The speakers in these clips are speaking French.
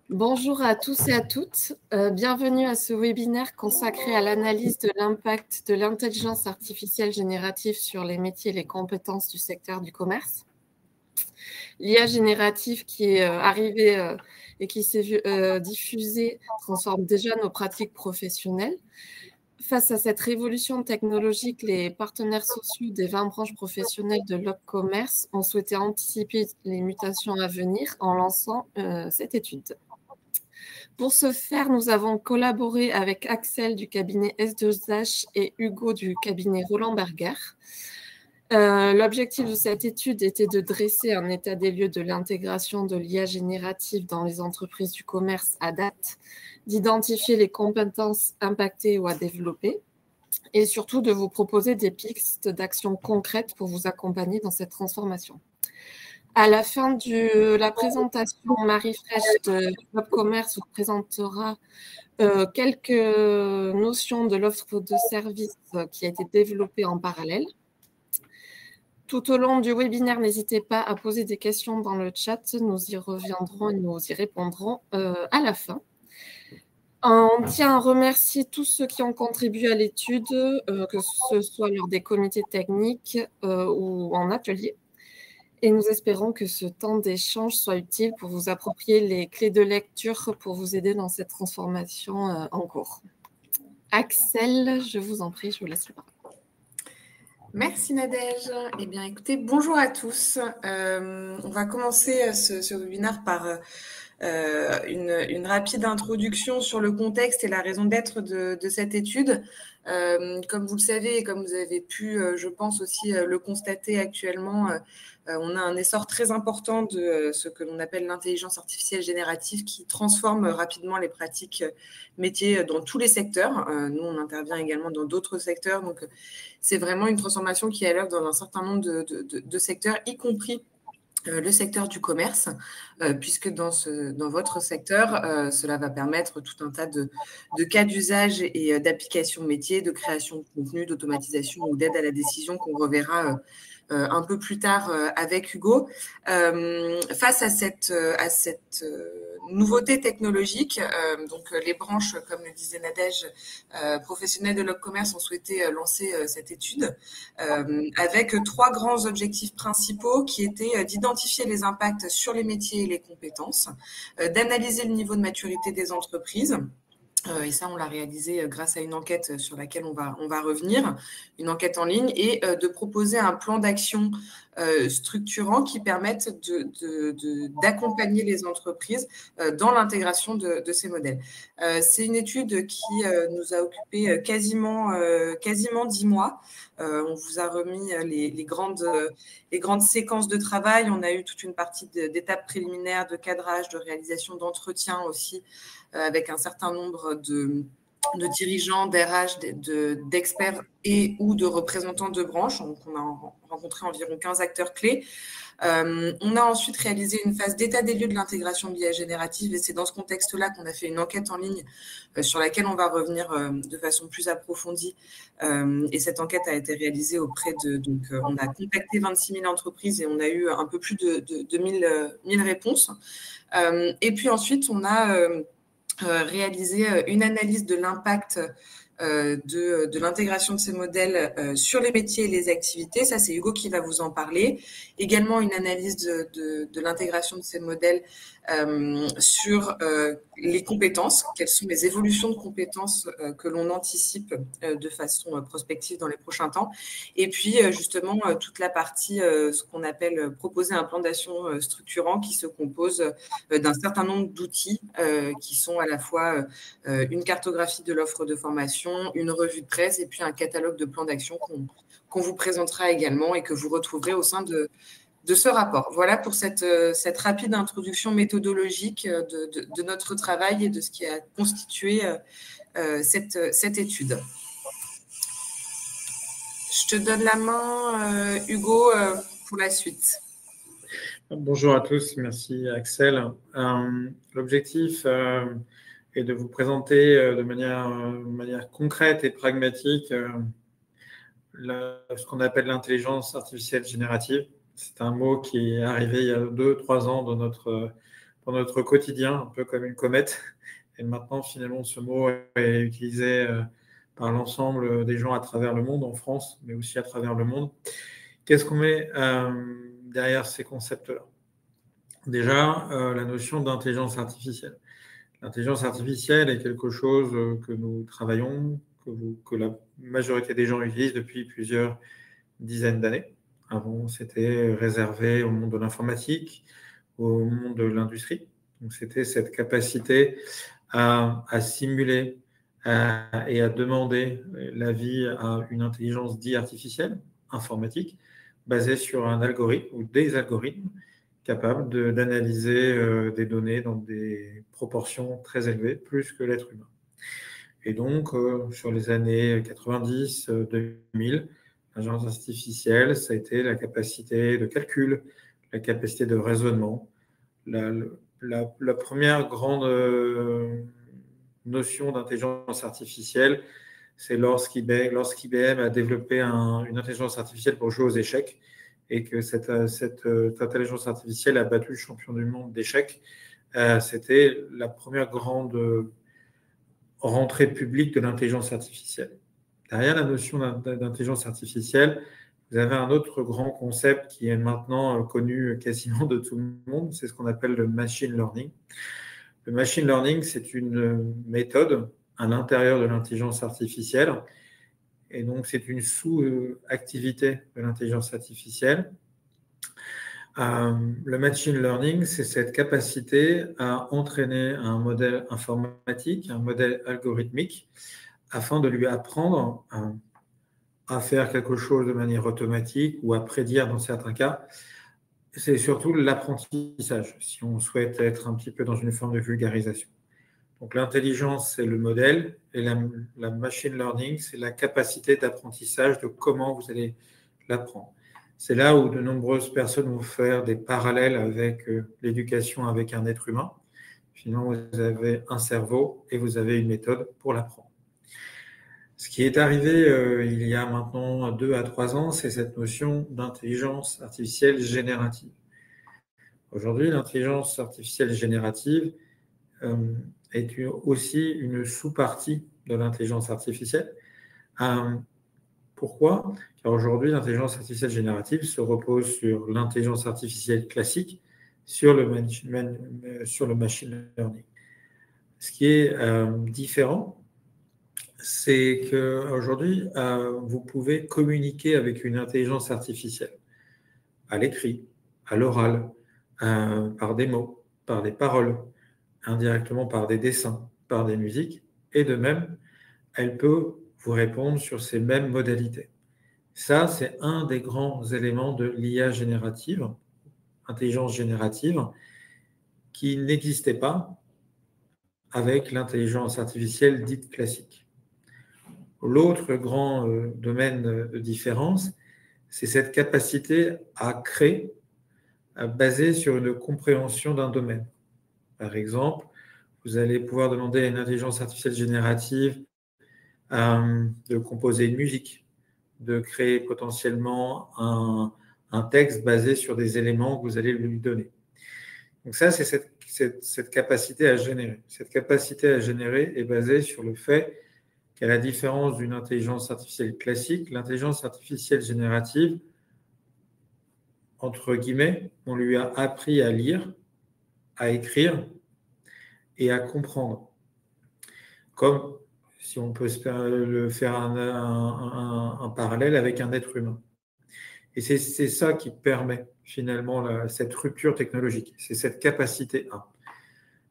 Bonjour à tous et à toutes. Bienvenue à ce webinaire consacré à l'analyse de l'impact de l'intelligence artificielle générative sur les métiers et les compétences du secteur du commerce. L'IA générative qui est arrivée et qui s'est diffusée transforme déjà nos pratiques professionnelles. Face à cette révolution technologique, les partenaires sociaux des 20 branches professionnelles de l'Opcommerce ont souhaité anticiper les mutations à venir en lançant cette étude. Pour ce faire, nous avons collaboré avec Axel du cabinet S2H et Hugo du cabinet Roland Berger. L'objectif de cette étude était de dresser un état des lieux de l'intégration de l'IA générative dans les entreprises du commerce à date, d'identifier les compétences impactées ou à développer, et surtout de vous proposer des pistes d'action concrètes pour vous accompagner dans cette transformation. À la fin de la présentation, Marie Fraîche de Opcommerce vous présentera quelques notions de l'offre de services qui a été développée en parallèle. Tout au long du webinaire, n'hésitez pas à poser des questions dans le chat. Nous y reviendrons et nous y répondrons à la fin. On tient à remercier tous ceux qui ont contribué à l'étude, que ce soit lors des comités techniques ou en atelier. Et nous espérons que ce temps d'échange soit utile pour vous approprier les clés de lecture pour vous aider dans cette transformation en cours. Axel, je vous en prie, je vous laisse la parole. Merci Nadège. Eh bien, écoutez, bonjour à tous. On va commencer ce webinaire par une rapide introduction sur le contexte et la raison d'être de cette étude. Comme vous le savez et comme vous avez pu, je pense aussi le constater actuellement, on a un essor très important de ce que l'on appelle l'intelligence artificielle générative qui transforme rapidement les pratiques métiers dans tous les secteurs. Nous, on intervient également dans d'autres secteurs, donc c'est vraiment une transformation qui a l'œuvre dans un certain nombre de secteurs, y compris le secteur du commerce, puisque dans votre secteur, cela va permettre tout un tas de cas d'usage et d'applications métiers, de création de contenu, d'automatisation ou d'aide à la décision qu'on reverra un peu plus tard avec Hugo. Face à cette nouveauté technologique, donc les branches, comme le disait Nadège, professionnels de l'Opcommerce ont souhaité lancer cette étude avec trois grands objectifs principaux qui étaient d'identifier les impacts sur les métiers et les compétences, d'analyser le niveau de maturité des entreprises. Et ça, on l'a réalisé grâce à une enquête sur laquelle on va revenir, une enquête en ligne, et de proposer un plan d'action structurant qui permette d'accompagner les entreprises dans l'intégration de ces modèles. C'est une étude qui nous a occupé quasiment 10 mois. On vous a remis les grandes séquences de travail. On a eu toute une partie d'étapes préliminaires, de cadrage, de réalisation d'entretiens aussi, avec un certain nombre de dirigeants, d'RH, d'experts et ou de représentants de branches. Donc, on a rencontré environ 15 acteurs clés. On a ensuite réalisé une phase d'état des lieux de l'intégration de l'IA générative et c'est dans ce contexte-là qu'on a fait une enquête en ligne sur laquelle on va revenir de façon plus approfondie. Et cette enquête a été réalisée auprès donc on a contacté 26 000 entreprises et on a eu un peu plus de 1000 réponses. Et puis ensuite, on a réaliser une analyse de l'impact de l'intégration de ces modèles sur les métiers et les activités. Ça, c'est Hugo qui va vous en parler. Également, une analyse de l'intégration de ces modèles sur les compétences. Quelles sont les évolutions de compétences que l'on anticipe de façon prospective dans les prochains temps. Et puis, justement, toute la partie, ce qu'on appelle proposer un plan d'action structurant qui se compose d'un certain nombre d'outils qui sont à la fois une cartographie de l'offre de formation, une revue de presse et puis un catalogue de plans d'action qu'on vous présentera également et que vous retrouverez au sein de ce rapport. Voilà pour cette rapide introduction méthodologique de notre travail et de ce qui a constitué cette étude. Je te donne la main, Hugo, pour la suite. Bonjour à tous, merci Axel. L'objectif est de vous présenter de manière concrète et pragmatique ce qu'on appelle l'intelligence artificielle générative. C'est un mot qui est arrivé il y a 2-3 ans dans dans notre quotidien, un peu comme une comète. Et maintenant, finalement, ce mot est utilisé par l'ensemble des gens à travers le monde, en France, mais aussi à travers le monde. Qu'est-ce qu'on met derrière ces concepts-là? Déjà, la notion d'intelligence artificielle. L'intelligence artificielle est quelque chose que nous travaillons, que la majorité des gens utilisent depuis plusieurs dizaines d'années. Avant, c'était réservé au monde de l'informatique, au monde de l'industrie. Donc, c'était cette capacité à simuler et à demander l'avis à une intelligence dite artificielle, informatique, basée sur un algorithme ou des algorithmes capables d'analyser des données dans des proportions très élevées, plus que l'être humain. Et donc, sur les années 90, 2000, l'intelligence artificielle, ça a été la capacité de calcul, la capacité de raisonnement. La première grande notion d'intelligence artificielle, c'est lorsqu'IBM a développé une intelligence artificielle pour jouer aux échecs et que cette intelligence artificielle a battu le champion du monde d'échecs. C'était la première grande rentrée publique de l'intelligence artificielle. Derrière la notion d'intelligence artificielle, vous avez un autre grand concept qui est maintenant connu quasiment de tout le monde, c'est ce qu'on appelle le machine learning. Le machine learning, c'est une méthode à l'intérieur de l'intelligence artificielle, et donc c'est une sous-activité de l'intelligence artificielle. Le machine learning, c'est cette capacité à entraîner un modèle informatique, un modèle algorithmique, afin de lui apprendre à faire quelque chose de manière automatique ou à prédire dans certains cas. C'est surtout l'apprentissage, si on souhaite être un petit peu dans une forme de vulgarisation. Donc l'intelligence, c'est le modèle, et la machine learning, c'est la capacité d'apprentissage de comment vous allez l'apprendre. C'est là où de nombreuses personnes vont faire des parallèles avec l'éducation avec un être humain. Finalement, vous avez un cerveau et vous avez une méthode pour l'apprendre. Ce qui est arrivé il y a maintenant 2 à 3 ans, c'est cette notion d'intelligence artificielle générative. Aujourd'hui, l'intelligence artificielle générative est aussi une sous-partie de l'intelligence artificielle. Pourquoi? Car aujourd'hui, l'intelligence artificielle générative se repose sur l'intelligence artificielle classique, sur le machine learning. Ce qui est différent, c'est qu'aujourd'hui, vous pouvez communiquer avec une intelligence artificielle à l'écrit, à l'oral, par des mots, par des paroles, indirectement par des dessins, par des musiques, et de même, elle peut vous répondre sur ces mêmes modalités. Ça, c'est un des grands éléments de l'IA générative, intelligence générative, qui n'existait pas avec l'intelligence artificielle dite classique. L'autre grand domaine de différence, c'est cette capacité à créer basée sur une compréhension d'un domaine. Par exemple, vous allez pouvoir demander à une intelligence artificielle générative de composer une musique, de créer potentiellement un texte basé sur des éléments que vous allez lui donner. Donc ça, c'est cette capacité à générer. Cette capacité à générer est basée sur le fait qu'à la différence d'une intelligence artificielle classique, l'intelligence artificielle générative, entre guillemets, on lui a appris à lire, à écrire et à comprendre. Comme si on peut faire un parallèle avec un être humain. Et c'est ça qui permet finalement cette rupture technologique, c'est cette capacité-là.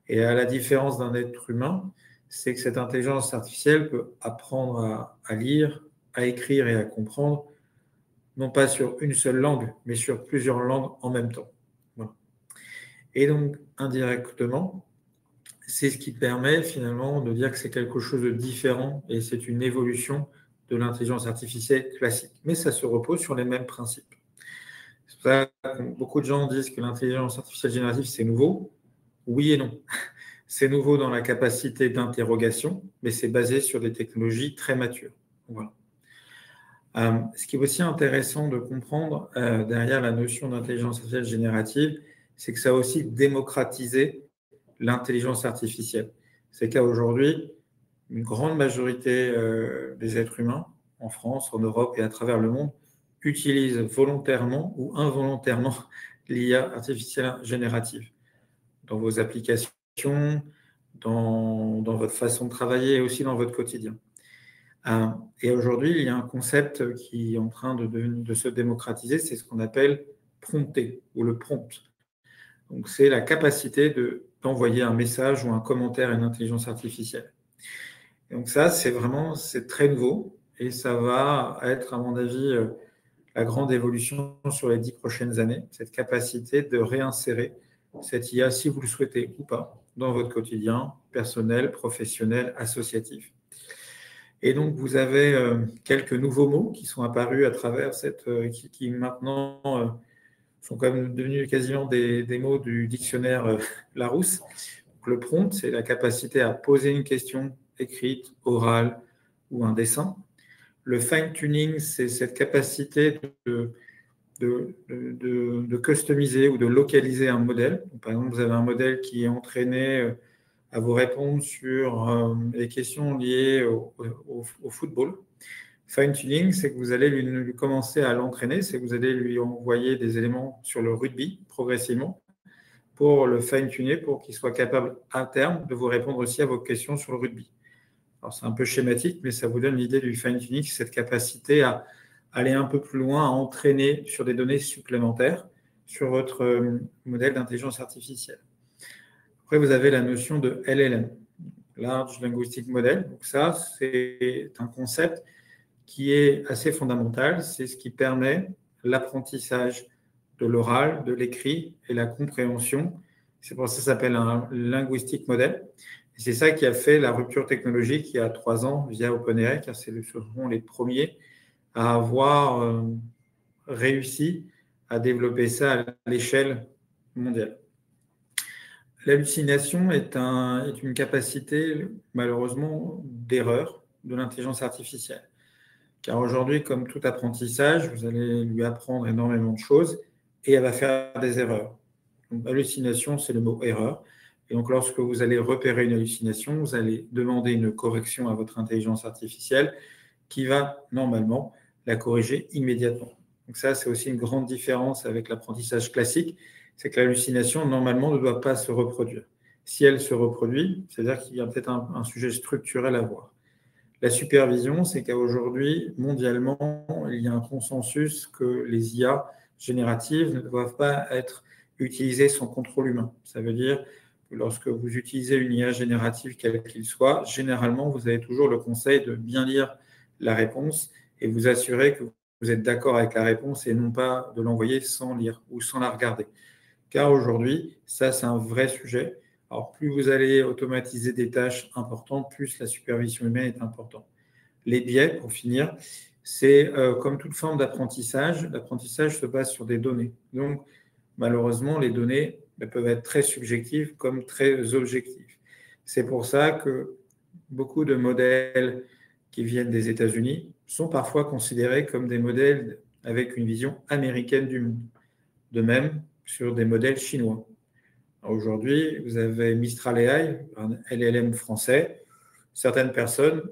Et à la différence d'un être humain, c'est que cette intelligence artificielle peut apprendre à lire, à écrire et à comprendre, non pas sur une seule langue, mais sur plusieurs langues en même temps. Voilà. Et donc, indirectement, c'est ce qui permet finalement de dire que c'est quelque chose de différent et c'est une évolution de l'intelligence artificielle classique. Mais ça se repose sur les mêmes principes. C'est pour ça que beaucoup de gens disent que l'intelligence artificielle générative, c'est nouveau. Oui et non. C'est nouveau dans la capacité d'interrogation, mais c'est basé sur des technologies très matures. Voilà. Ce qui est aussi intéressant de comprendre derrière la notion d'intelligence artificielle générative, c'est que ça a aussi démocratisé l'intelligence artificielle. C'est qu'à aujourd'hui, une grande majorité des êtres humains, en France, en Europe et à travers le monde, utilisent volontairement ou involontairement l'IA artificielle générative dans vos applications, dans votre façon de travailler et aussi dans votre quotidien. Et aujourd'hui, il y a un concept qui est en train de se démocratiser, c'est ce qu'on appelle prompter ou le prompt. Donc, c'est la capacité d'envoyer un message ou un commentaire à une intelligence artificielle. Et donc ça, c'est très nouveau et ça va être, à mon avis, la grande évolution sur les 10 prochaines années, cette capacité de réinsérer cette IA, si vous le souhaitez ou pas, dans votre quotidien personnel, professionnel, associatif. Et donc, vous avez quelques nouveaux mots qui sont apparus à travers qui maintenant sont quand même devenus quasiment des mots du dictionnaire Larousse. Donc, le prompt, c'est la capacité à poser une question écrite, orale ou un dessin. Le fine-tuning, c'est cette capacité de customiser ou de localiser un modèle. Donc, par exemple, vous avez un modèle qui est entraîné à vous répondre sur les questions liées au football. Fine-tuning, c'est que vous allez lui commencer à l'entraîner, c'est que vous allez lui envoyer des éléments sur le rugby progressivement pour le fine-tuner, pour qu'il soit capable à terme de vous répondre aussi à vos questions sur le rugby. Alors, c'est un peu schématique, mais ça vous donne l'idée du fine-tuning, cette capacité à aller un peu plus loin, à entraîner sur des données supplémentaires sur votre modèle d'intelligence artificielle. Après, vous avez la notion de LLM, Large Language Model. Donc ça, c'est un concept qui est assez fondamental. C'est ce qui permet l'apprentissage de l'oral, de l'écrit et la compréhension. C'est pour ça que ça s'appelle un linguistic model. Et c'est ça qui a fait la rupture technologique il y a 3 ans via OpenAI, car ce seront les premiers à avoir réussi à développer ça à l'échelle mondiale. L'hallucination est une capacité, malheureusement, d'erreur de l'intelligence artificielle. Car aujourd'hui, comme tout apprentissage, vous allez lui apprendre énormément de choses et elle va faire des erreurs. Donc, hallucination, c'est le mot erreur. Et donc, lorsque vous allez repérer une hallucination, vous allez demander une correction à votre intelligence artificielle qui va, normalement, la corriger immédiatement. Donc ça, c'est aussi une grande différence avec l'apprentissage classique, c'est que l'hallucination, normalement, ne doit pas se reproduire. Si elle se reproduit, c'est-à-dire qu'il y a peut-être un sujet structurel à voir. La supervision, c'est qu'aujourd'hui, mondialement, il y a un consensus que les IA génératives ne doivent pas être utilisées sans contrôle humain. Ça veut dire que lorsque vous utilisez une IA générative, quel qu'il soit, généralement, vous avez toujours le conseil de bien lire la réponse et vous assurer que vous êtes d'accord avec la réponse et non pas de l'envoyer sans lire ou sans la regarder. Car aujourd'hui, ça, c'est un vrai sujet. Alors, plus vous allez automatiser des tâches importantes, plus la supervision humaine est importante. Les biais, pour finir, c'est comme toute forme d'apprentissage. L'apprentissage se base sur des données. Donc, malheureusement, les données peuvent être très subjectives comme très objectives. C'est pour ça que beaucoup de modèles qui viennent des États-Unis sont parfois considérés comme des modèles avec une vision américaine du monde. De même, sur des modèles chinois. Aujourd'hui, vous avez Mistral AI, un LLM français. Certaines personnes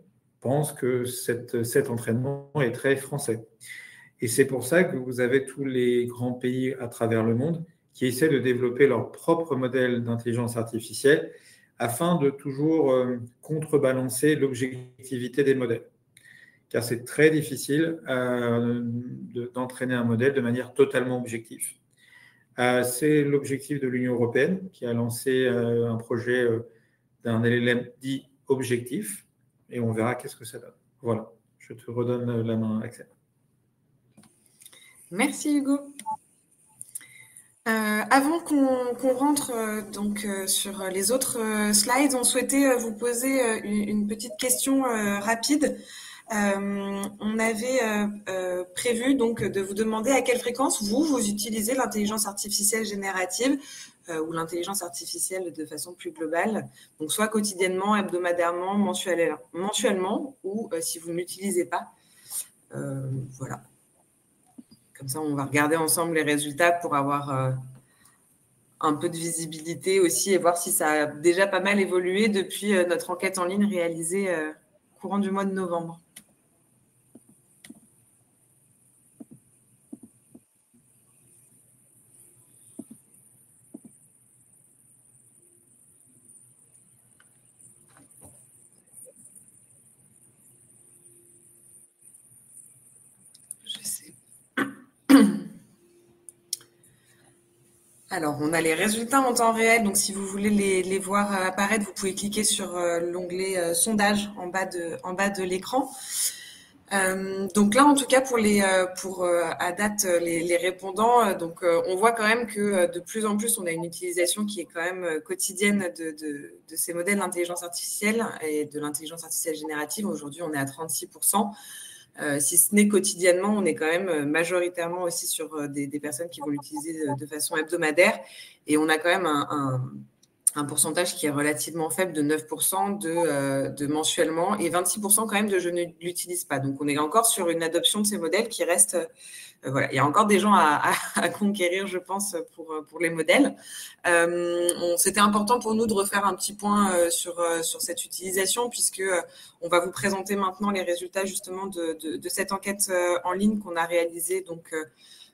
pensent que cet entraînement est très français. Et c'est pour ça que vous avez tous les grands pays à travers le monde qui essaient de développer leur propre modèle d'intelligence artificielle afin de toujours contrebalancer l'objectivité des modèles. Car c'est très difficile d'entraîner un modèle de manière totalement objective. C'est l'objectif de l'Union européenne qui a lancé un projet d'un LLM dit objectif et on verra qu'est-ce que ça donne. Voilà, je te redonne la main, Axel. Merci Hugo. Avant qu'on rentre sur les autres slides, on souhaitait vous poser une petite question rapide. On avait prévu donc de vous demander à quelle fréquence vous utilisez l'intelligence artificielle générative ou l'intelligence artificielle de façon plus globale, donc soit quotidiennement, hebdomadairement, mensuellement, ou si vous ne l'utilisez pas. Voilà. Comme ça, on va regarder ensemble les résultats pour avoir un peu de visibilité aussi et voir si ça a déjà pas mal évolué depuis notre enquête en ligne réalisée courant du mois de novembre. Alors, on a les résultats en temps réel. Donc, si vous voulez les voir apparaître, vous pouvez cliquer sur l'onglet sondage en bas de l'écran. Donc là, en tout cas, à date, les répondants, on voit quand même que de plus en plus, on a une utilisation qui est quand même quotidienne de ces modèles d'intelligence artificielle et de l'intelligence artificielle générative. Aujourd'hui, on est à 36%. Si ce n'est quotidiennement, on est quand même majoritairement aussi sur des personnes qui vont l'utiliser de façon hebdomadaire. Et on a quand même un pourcentage qui est relativement faible de 9% de mensuellement et 26% quand même de je ne l'utilise pas. Donc, on est encore sur une adoption de ces modèles qui reste… voilà, il y a encore des gens à conquérir, je pense, pour les modèles. C'était important pour nous de refaire un petit point sur cette utilisation puisque on va vous présenter maintenant les résultats justement de cette enquête en ligne qu'on a réalisée donc,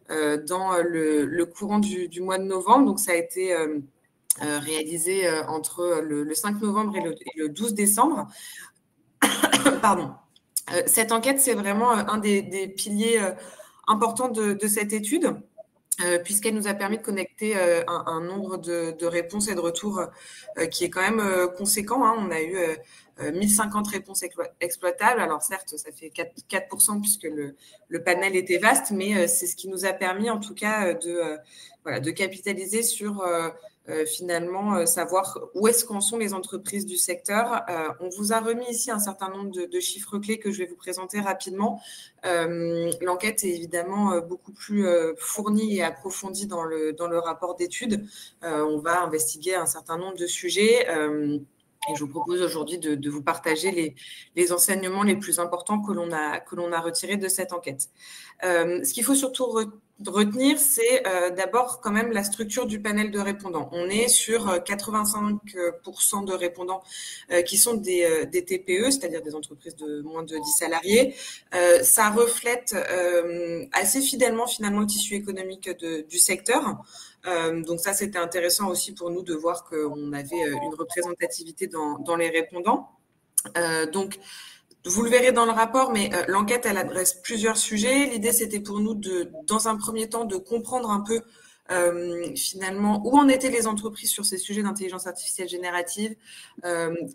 dans le courant du mois de novembre. Donc, ça a été… réalisé entre le 5 novembre et le 12 décembre. Pardon. Cette enquête, c'est vraiment un des piliers importants de cette étude, puisqu'elle nous a permis de connecter un nombre de réponses et de retours qui est quand même conséquent. Hein. On a eu 1050 réponses exploitables. Alors certes, ça fait 4% puisque le panel était vaste, mais c'est ce qui nous a permis en tout cas de capitaliser sur… finalement, savoir où est-ce qu'en sont les entreprises du secteur. On vous a remis ici un certain nombre de chiffres clés que je vais vous présenter rapidement. L'enquête est évidemment beaucoup plus fournie et approfondie dans le rapport d'étude. On va investiguer un certain nombre de sujets. Et je vous propose aujourd'hui de vous partager les enseignements les plus importants que l'on a retirés de cette enquête. Ce qu'il faut surtout retenir, c'est d'abord quand même la structure du panel de répondants. On est sur 85% de répondants qui sont des TPE, c'est-à-dire des entreprises de moins de 10 salariés. Ça reflète assez fidèlement finalement le tissu économique du secteur. Donc ça, c'était intéressant aussi pour nous de voir qu'on avait une représentativité dans les répondants. Donc, vous le verrez dans le rapport, mais l'enquête, elle adresse plusieurs sujets. L'idée, c'était pour nous, dans un premier temps, de comprendre un peu finalement où en étaient les entreprises sur ces sujets d'intelligence artificielle générative,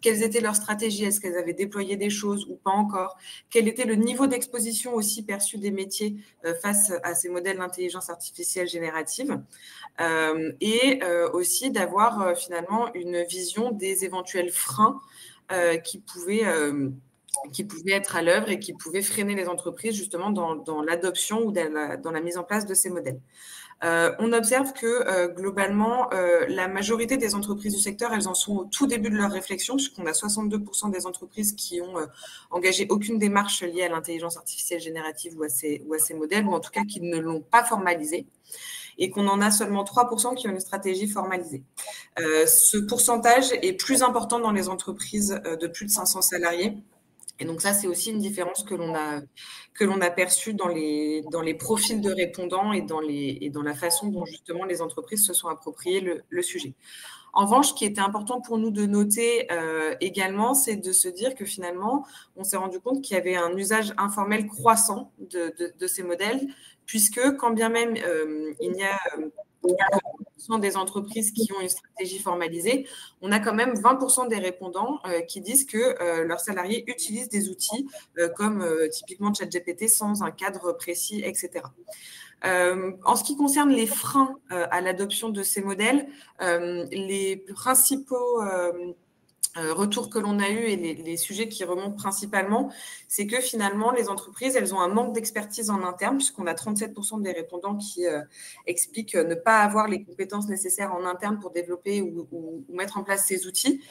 quelles étaient leurs stratégies, est-ce qu'elles avaient déployé des choses ou pas encore, quel était le niveau d'exposition aussi perçu des métiers face à ces modèles d'intelligence artificielle générative, et aussi d'avoir finalement une vision des éventuels freins qui pouvaient être à l'œuvre et qui pouvaient freiner les entreprises justement dans l'adoption ou dans la mise en place de ces modèles. On observe que globalement, la majorité des entreprises du secteur, elles en sont au tout début de leur réflexion, puisqu'on a 62% des entreprises qui ont engagé aucune démarche liée à l'intelligence artificielle générative ou à ces modèles, ou en tout cas qui ne l'ont pas formalisé, et qu'on en a seulement 3% qui ont une stratégie formalisée. Ce pourcentage est plus important dans les entreprises de plus de 500 salariés. Et donc ça, c'est aussi une différence que l'on a perçue dans les profils de répondants et dans la façon dont justement les entreprises se sont appropriées le sujet. En revanche, ce qui était important pour nous de noter également, c'est de se dire que finalement, on s'est rendu compte qu'il y avait un usage informel croissant de ces modèles, puisque quand bien même il y a 40% des entreprises qui ont une stratégie formalisée, on a quand même 20% des répondants qui disent que leurs salariés utilisent des outils comme typiquement ChatGPT sans un cadre précis, etc. En ce qui concerne les freins à l'adoption de ces modèles, les principaux retours que l'on a eu et les sujets qui remontent principalement, c'est que finalement, les entreprises, elles ont un manque d'expertise en interne, puisqu'on a 37% des répondants qui expliquent ne pas avoir les compétences nécessaires en interne pour développer ou mettre en place ces outils.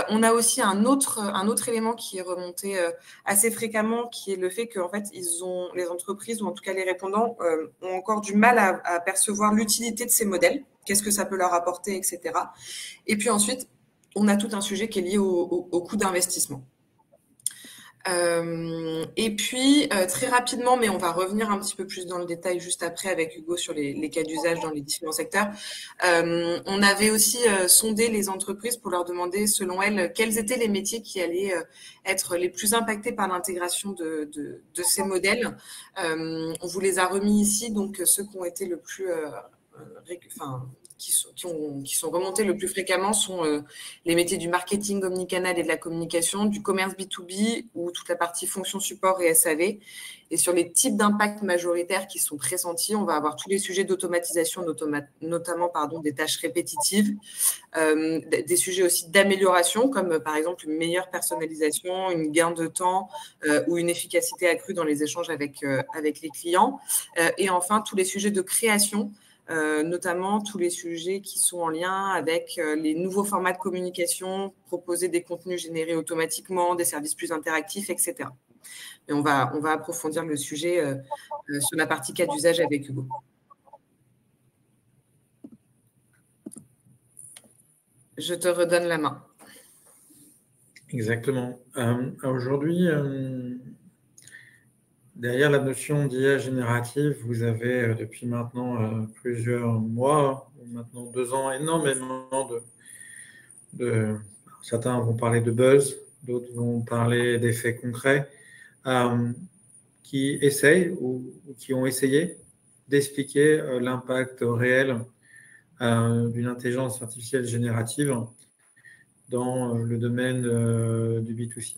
On a aussi un autre élément qui est remonté assez fréquemment, qui est le fait que en fait, les entreprises, ou en tout cas les répondants, ont encore du mal à percevoir l'utilité de ces modèles, qu'est-ce que ça peut leur apporter, etc. Et puis ensuite, on a tout un sujet qui est lié au coût d'investissement. Et puis, très rapidement, mais on va revenir un petit peu plus dans le détail juste après avec Hugo sur les cas d'usage dans les différents secteurs. On avait aussi sondé les entreprises pour leur demander, selon elles, quels étaient les métiers qui allaient être les plus impactés par l'intégration de ces modèles. On vous les a remis ici, donc ceux qui ont été le plus... qui sont remontés le plus fréquemment sont les métiers du marketing omnicanal et de la communication, du commerce B2B ou toute la partie fonction support et SAV. Et sur les types d'impact majoritaires qui sont pressentis, on va avoir tous les sujets d'automatisation, notamment des tâches répétitives, des sujets aussi d'amélioration, comme par exemple une meilleure personnalisation, une gain de temps ou une efficacité accrue dans les échanges avec les clients. Et enfin, tous les sujets de création, notamment tous les sujets qui sont en lien avec les nouveaux formats de communication, proposer des contenus générés automatiquement, des services plus interactifs, etc. Et on va approfondir le sujet sur la partie cas d'usage avec Hugo. Je te redonne la main. Exactement. Aujourd'hui, derrière la notion d'IA générative, vous avez depuis maintenant plusieurs mois, maintenant 2 ans, énormément certains vont parler de buzz, d'autres vont parler d'effets concrets, qui essayent ou qui ont essayé d'expliquer l'impact réel d'une intelligence artificielle générative dans le domaine du B2C.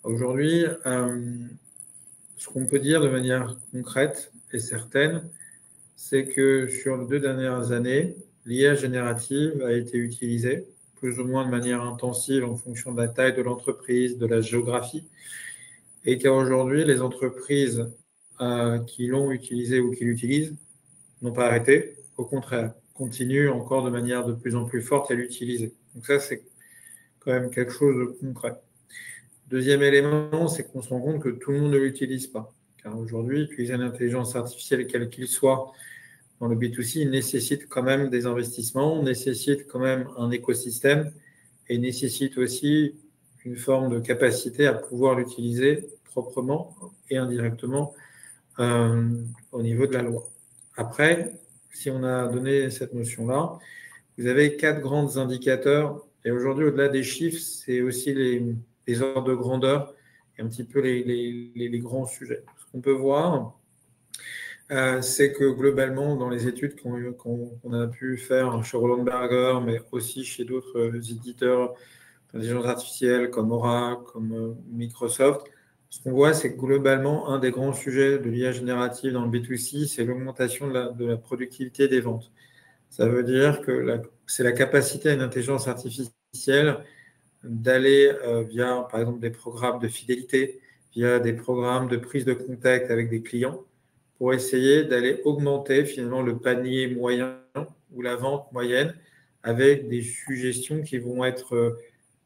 Aujourd'hui, ce qu'on peut dire de manière concrète et certaine, c'est que sur les 2 dernières années, l'IA générative a été utilisée plus ou moins de manière intensive en fonction de la taille de l'entreprise, de la géographie, et qu'aujourd'hui, les entreprises qui l'ont utilisée ou qui l'utilisent n'ont pas arrêté, au contraire, continuent encore de manière de plus en plus forte à l'utiliser. Donc ça, c'est quand même quelque chose de concret. Deuxième élément, c'est qu'on se rend compte que tout le monde ne l'utilise pas. Car aujourd'hui, utiliser l'intelligence artificielle, quel qu'il soit, dans le B2C, nécessite quand même des investissements, nécessite quand même un écosystème et nécessite aussi une forme de capacité à pouvoir l'utiliser proprement et indirectement au niveau de la loi. Après, si on a donné cette notion-là, vous avez 4 grands indicateurs. Et aujourd'hui, au-delà des chiffres, c'est aussi les ordres de grandeur et un petit peu les grands sujets. Ce qu'on peut voir, c'est que globalement, dans les études qu'on a pu faire chez Roland Berger, mais aussi chez d'autres éditeurs d'intelligence artificielle comme Aura, comme Microsoft, ce qu'on voit, c'est que globalement, un des grands sujets de l'IA générative dans le B2C, c'est l'augmentation de la productivité des ventes. Ça veut dire que c'est la capacité à une intelligence artificielle d'aller via, par exemple, des programmes de fidélité, via des programmes de prise de contact avec des clients, pour essayer d'aller augmenter finalement le panier moyen ou la vente moyenne avec des suggestions qui vont être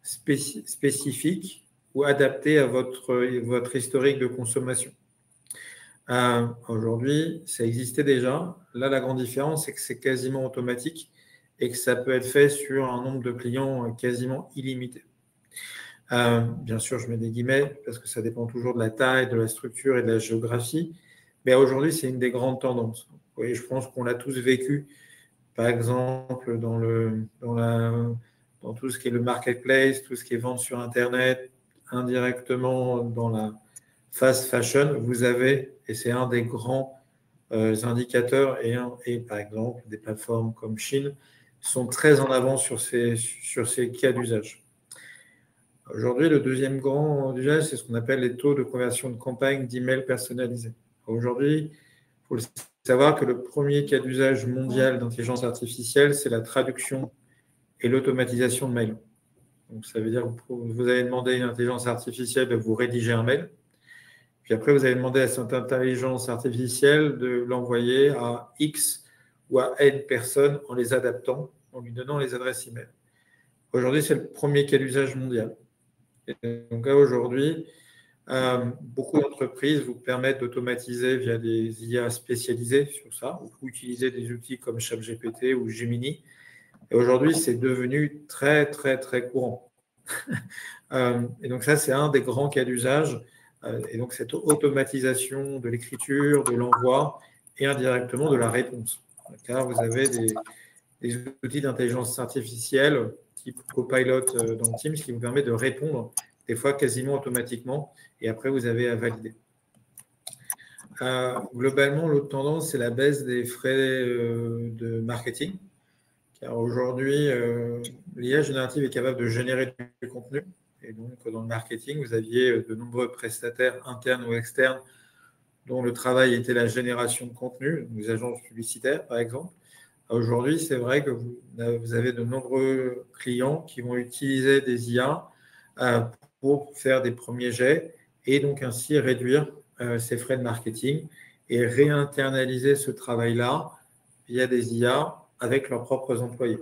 spécifiques ou adaptées à votre historique de consommation. Aujourd'hui, ça existait déjà. Là, la grande différence, c'est que c'est quasiment automatique et que ça peut être fait sur un nombre de clients quasiment illimité. Bien sûr, je mets des guillemets parce que ça dépend toujours de la taille, de la structure et de la géographie. Mais aujourd'hui, c'est une des grandes tendances. Vous voyez, je pense qu'on l'a tous vécu, par exemple, dans tout ce qui est le marketplace, tout ce qui est vente sur Internet, indirectement dans la fast fashion, vous avez, et c'est un des grands indicateurs, et par exemple, des plateformes comme Shein sont très en avant sur ces cas d'usage. Aujourd'hui, le deuxième grand usage, c'est ce qu'on appelle les taux de conversion de campagne d'email personnalisés. Aujourd'hui, il faut savoir que le premier cas d'usage mondial d'intelligence artificielle, c'est la traduction et l'automatisation de mails. Donc, ça veut dire que vous allez demander à une intelligence artificielle de vous rédiger un mail. Puis après, vous allez demander à cette intelligence artificielle de l'envoyer à X ou à N personnes en les adaptant, en lui donnant les adresses email. Aujourd'hui, c'est le premier cas d'usage mondial. Et donc là, aujourd'hui, Beaucoup d'entreprises vous permettent d'automatiser via des IA spécialisées sur ça, ou utiliser des outils comme ChatGPT ou Gemini. Et aujourd'hui, c'est devenu très, très, très courant. Et donc ça, c'est un des grands cas d'usage. Et donc cette automatisation de l'écriture, de l'envoi et indirectement de la réponse. Car vous avez des outils d'intelligence artificielle type Copilot dans Teams qui vous permet de répondre des fois quasiment automatiquement et après vous avez à valider. Globalement, l'autre tendance, c'est la baisse des frais de marketing. Car aujourd'hui, l'IA générative est capable de générer du contenu. Et donc, dans le marketing, vous aviez de nombreux prestataires internes ou externes dont le travail était la génération de contenu, les agences publicitaires, par exemple. Aujourd'hui, c'est vrai que vous avez de nombreux clients qui vont utiliser des IA pour faire des premiers jets et donc ainsi réduire ces frais de marketing et réinternaliser ce travail-là via des IA avec leurs propres employés.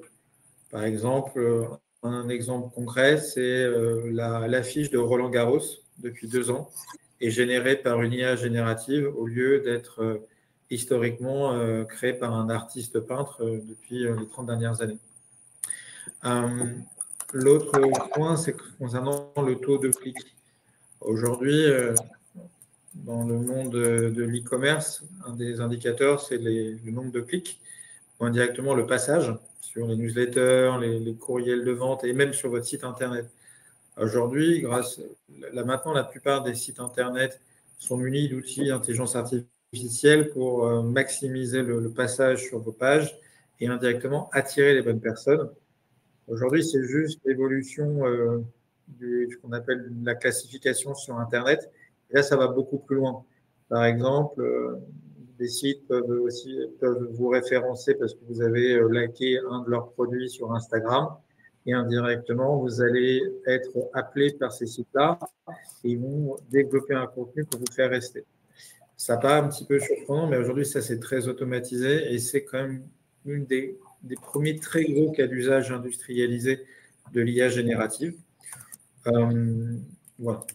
Par exemple, un exemple concret, c'est l'affiche de Roland Garros depuis 2 ans est générée par une IA générative au lieu d'être historiquement créée par un artiste peintre depuis les 30 dernières années. L'autre point, c'est concernant le taux de clic. Aujourd'hui, dans le monde de l'e-commerce, un des indicateurs, c'est le nombre de clics ou indirectement le passage sur les newsletters, les courriels de vente et même sur votre site Internet. Aujourd'hui, maintenant, la plupart des sites Internet sont munis d'outils d'intelligence artificielle pour maximiser le passage sur vos pages et indirectement attirer les bonnes personnes. Aujourd'hui, c'est juste l'évolution de ce qu'on appelle la classification sur Internet. Et là, ça va beaucoup plus loin. Par exemple, des sites peuvent vous référencer parce que vous avez liké un de leurs produits sur Instagram et indirectement, vous allez être appelé par ces sites-là et ils vont développer un contenu pour vous faire rester. Ça paraît un petit peu surprenant, mais aujourd'hui, ça, c'est très automatisé et c'est quand même une des premiers très gros cas d'usage industrialisés de l'IA générative. Voilà.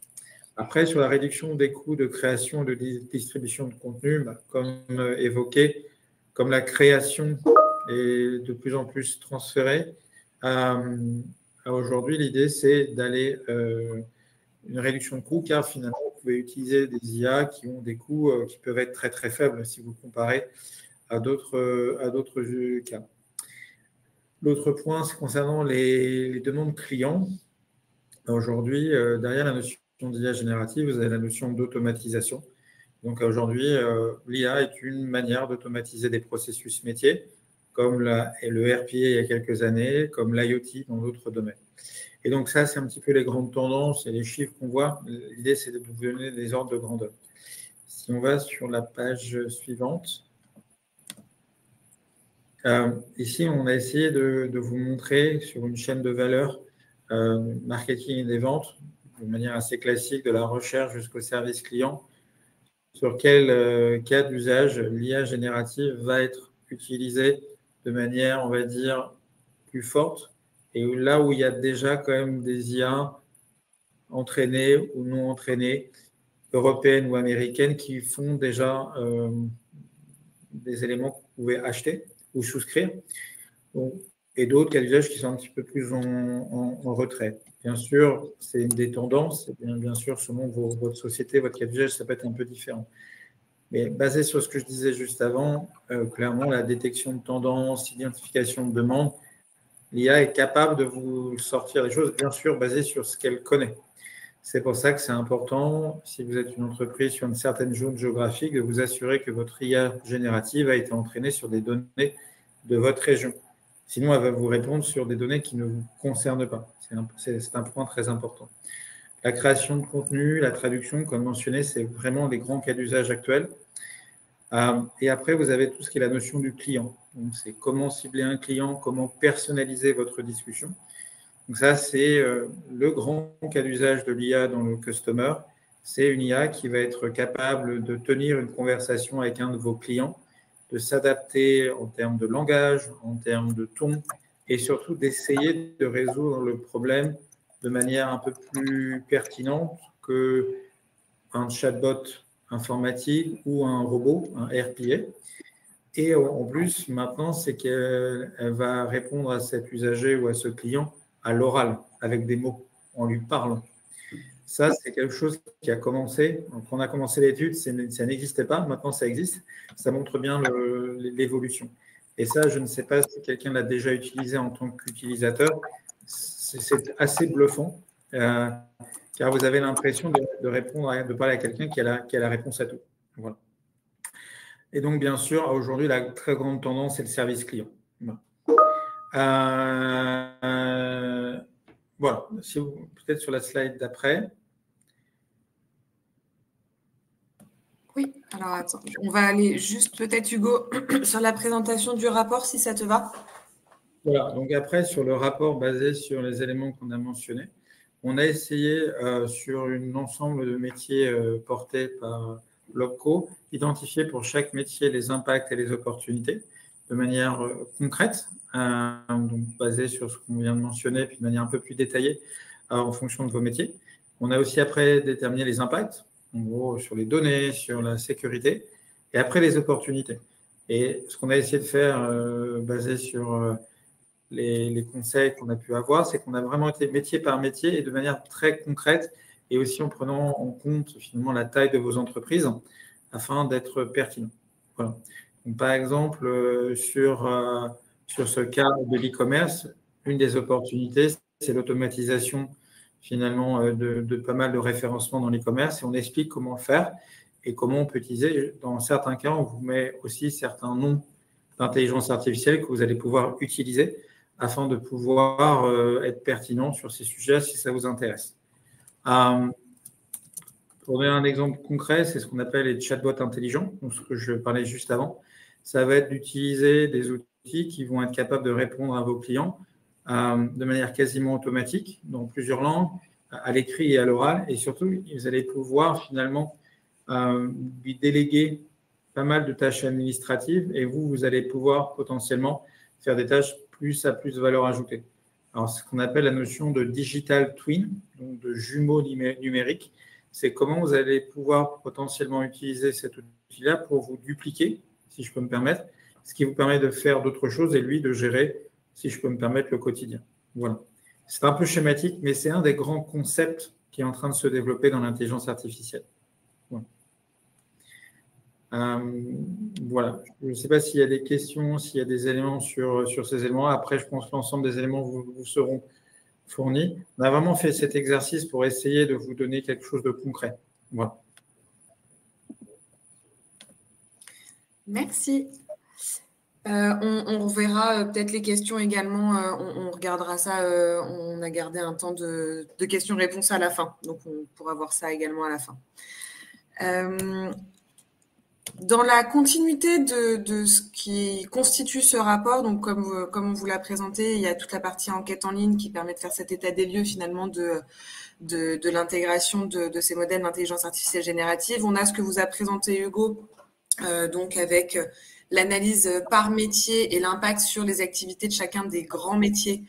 Après, sur la réduction des coûts de création et de distribution de contenu, comme évoqué, comme la création est de plus en plus transférée, aujourd'hui, l'idée, c'est d'aller une réduction de coûts, car finalement, vous pouvez utiliser des IA qui ont des coûts qui peuvent être très, très faibles si vous comparez à d'autres cas. L'autre point, c'est concernant les demandes clients. Aujourd'hui, derrière la notion d'IA générative, vous avez la notion d'automatisation. Donc aujourd'hui, l'IA est une manière d'automatiser des processus métiers, comme le RPA il y a quelques années, comme l'IoT dans d'autres domaines. Et donc ça, c'est un petit peu les grandes tendances et les chiffres qu'on voit. L'idée, c'est de vous donner des ordres de grandeur. Si on va sur la page suivante, ici, on a essayé de vous montrer sur une chaîne de valeur marketing et des ventes, de manière assez classique, de la recherche jusqu'au service client, sur quel cas d'usage l'IA générative va être utilisée de manière, on va dire, plus forte, et là où il y a déjà quand même des IA entraînées ou non entraînées, européennes ou américaines, qui font déjà des éléments que vous pouvez acheter ou souscrire, et d'autres cas d'usage qui sont un petit peu plus en retrait. Bien sûr, c'est une des tendances, bien sûr, selon votre société, votre cas d'usage, ça peut être un peu différent. Mais basé sur ce que je disais juste avant, clairement, la détection de tendances, identification de demandes, l'IA est capable de vous sortir des choses, bien sûr, basées sur ce qu'elle connaît. C'est pour ça que c'est important, si vous êtes une entreprise sur une certaine zone géographique, de vous assurer que votre IA générative a été entraînée sur des données de votre région. Sinon, elle va vous répondre sur des données qui ne vous concernent pas. C'est un point très important. La création de contenu, la traduction, comme mentionné, c'est vraiment les grands cas d'usage actuels. Et après, vous avez tout ce qui est la notion du client. Donc, c'est comment cibler un client, comment personnaliser votre discussion. Donc ça, c'est le grand cas d'usage de l'IA dans le customer. C'est une IA qui va être capable de tenir une conversation avec un de vos clients, de s'adapter en termes de langage, en termes de ton, et surtout d'essayer de résoudre le problème de manière un peu plus pertinente que un chatbot informatique ou un robot, un RPA. Et en plus, maintenant, c'est qu'elle va répondre à cet usager ou à ce client à l'oral, avec des mots, en lui parlant. Ça, c'est quelque chose qui a commencé. Quand on a commencé l'étude, ça n'existait pas. Maintenant, ça existe. Ça montre bien l'évolution. Et ça, je ne sais pas si quelqu'un l'a déjà utilisé en tant qu'utilisateur. C'est assez bluffant, car vous avez l'impression de répondre, de parler à quelqu'un qui a la réponse à tout. Voilà. Et donc, bien sûr, aujourd'hui, la très grande tendance, c'est le service client. Voilà. Voilà. Peut-être sur la slide d'après. Oui, alors attends, on va aller juste peut-être, Hugo, sur la présentation du rapport, si ça te va. Voilà, donc après, sur le rapport basé sur les éléments qu'on a mentionnés, on a essayé sur un ensemble de métiers portés par Lobco, identifier pour chaque métier les impacts et les opportunités de manière concrète, donc basée sur ce qu'on vient de mentionner, puis de manière un peu plus détaillée en fonction de vos métiers. On a aussi après déterminé les impacts, en gros sur les données, sur la sécurité, et après les opportunités. Et ce qu'on a essayé de faire basé sur les conseils qu'on a pu avoir, c'est qu'on a vraiment été métier par métier et de manière très concrète, et aussi en prenant en compte finalement la taille de vos entreprises afin d'être pertinent. Voilà. Donc, par exemple, sur ce cas de l'e-commerce, une des opportunités, c'est l'automatisation finalement de pas mal de référencements dans l'e-commerce, et on explique comment le faire et comment on peut utiliser. Dans certains cas, on vous met aussi certains noms d'intelligence artificielle que vous allez pouvoir utiliser afin de pouvoir être pertinent sur ces sujets si ça vous intéresse. Pour donner un exemple concret, c'est ce qu'on appelle les chatbots intelligents, donc ce que je parlais juste avant. Ça va être d'utiliser des outils qui vont être capables de répondre à vos clients de manière quasiment automatique, dans plusieurs langues, à l'écrit et à l'oral. Et surtout, vous allez pouvoir finalement lui déléguer pas mal de tâches administratives, et vous allez pouvoir potentiellement faire des tâches à plus de valeur ajoutée. Alors, ce qu'on appelle la notion de digital twin, donc de jumeaux numériques, c'est comment vous allez pouvoir potentiellement utiliser cet outil-là pour vous dupliquer, si je peux me permettre, ce qui vous permet de faire d'autres choses et lui de gérer, si je peux me permettre, le quotidien. Voilà. C'est un peu schématique, mais c'est un des grands concepts qui est en train de se développer dans l'intelligence artificielle. Voilà. Voilà. Je ne sais pas s'il y a des questions, s'il y a des éléments sur ces éléments. Après, je pense que l'ensemble des éléments vous seront fournis. On a vraiment fait cet exercice pour essayer de vous donner quelque chose de concret. Voilà. Merci. On verra peut-être les questions également. On regardera ça. On a gardé un temps de questions-réponses à la fin. Donc, on pourra voir ça également à la fin. Dans la continuité de ce qui constitue ce rapport, donc comme on vous l'a présenté, il y a toute la partie enquête en ligne qui permet de faire cet état des lieux finalement de l'intégration de ces modèles d'intelligence artificielle générative. On a ce que vous a présenté Hugo, donc avec l'analyse par métier et l'impact sur les activités de chacun des grands métiers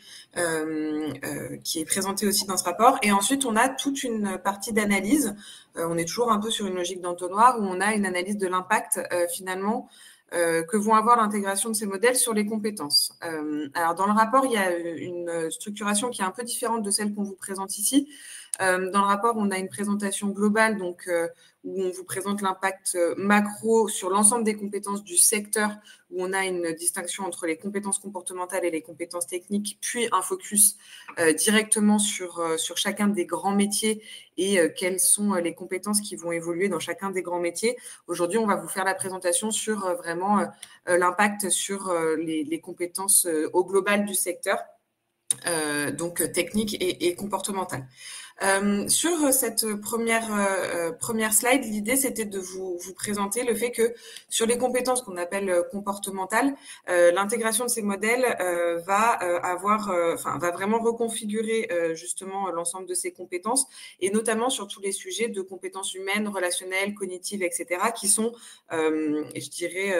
qui est présenté aussi dans ce rapport. Et ensuite, on a toute une partie d'analyse. On est toujours un peu sur une logique d'entonnoir où on a une analyse de l'impact finalement que vont avoir l'intégration de ces modèles sur les compétences. Alors, dans le rapport, il y a une structuration qui est un peu différente de celle qu'on vous présente ici. Dans le rapport, on a une présentation globale, donc où on vous présente l'impact macro sur l'ensemble des compétences du secteur, où on a une distinction entre les compétences comportementales et les compétences techniques, puis un focus directement sur chacun des grands métiers et quelles sont les compétences qui vont évoluer dans chacun des grands métiers. Aujourd'hui, on va vous faire la présentation sur vraiment l'impact sur les compétences au global du secteur, donc techniques et comportementales. Sur cette première slide, l'idée c'était de vous présenter le fait que sur les compétences qu'on appelle comportementales, l'intégration de ces modèles va vraiment reconfigurer justement l'ensemble de ces compétences, et notamment sur tous les sujets de compétences humaines, relationnelles, cognitives, etc., qui sont, je dirais,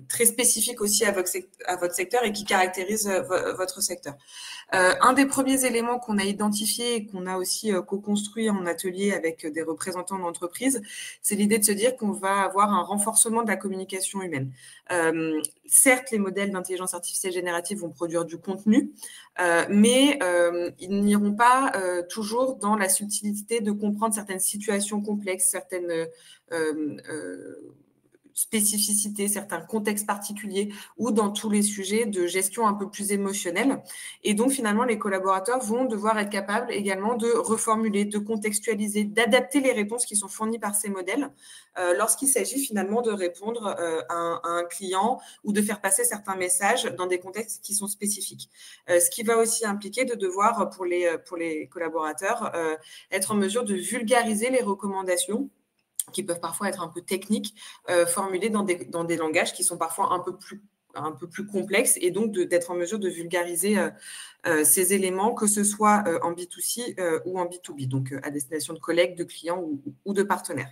très spécifiques aussi à votre secteur et qui caractérisent votre secteur. Un des premiers éléments qu'on a identifié et qu'on a aussi aussi co-construit en atelier avec des représentants d'entreprise, c'est l'idée de se dire qu'on va avoir un renforcement de la communication humaine. Certes, les modèles d'intelligence artificielle générative vont produire du contenu, mais ils n'iront pas toujours dans la subtilité de comprendre certaines situations complexes, certaines spécificités, certains contextes particuliers ou dans tous les sujets de gestion un peu plus émotionnelle. Et donc, finalement, les collaborateurs vont devoir être capables également de reformuler, de contextualiser, d'adapter les réponses qui sont fournies par ces modèles lorsqu'il s'agit finalement de répondre à un client ou de faire passer certains messages dans des contextes qui sont spécifiques. Ce qui va aussi impliquer de devoir, pour les collaborateurs, être en mesure de vulgariser les recommandations qui peuvent parfois être un peu techniques, formulées dans des langages qui sont parfois un peu plus complexes, et donc d'être en mesure de vulgariser ces éléments, que ce soit en B2C ou en B2B, donc à destination de collègues, de clients ou de partenaires.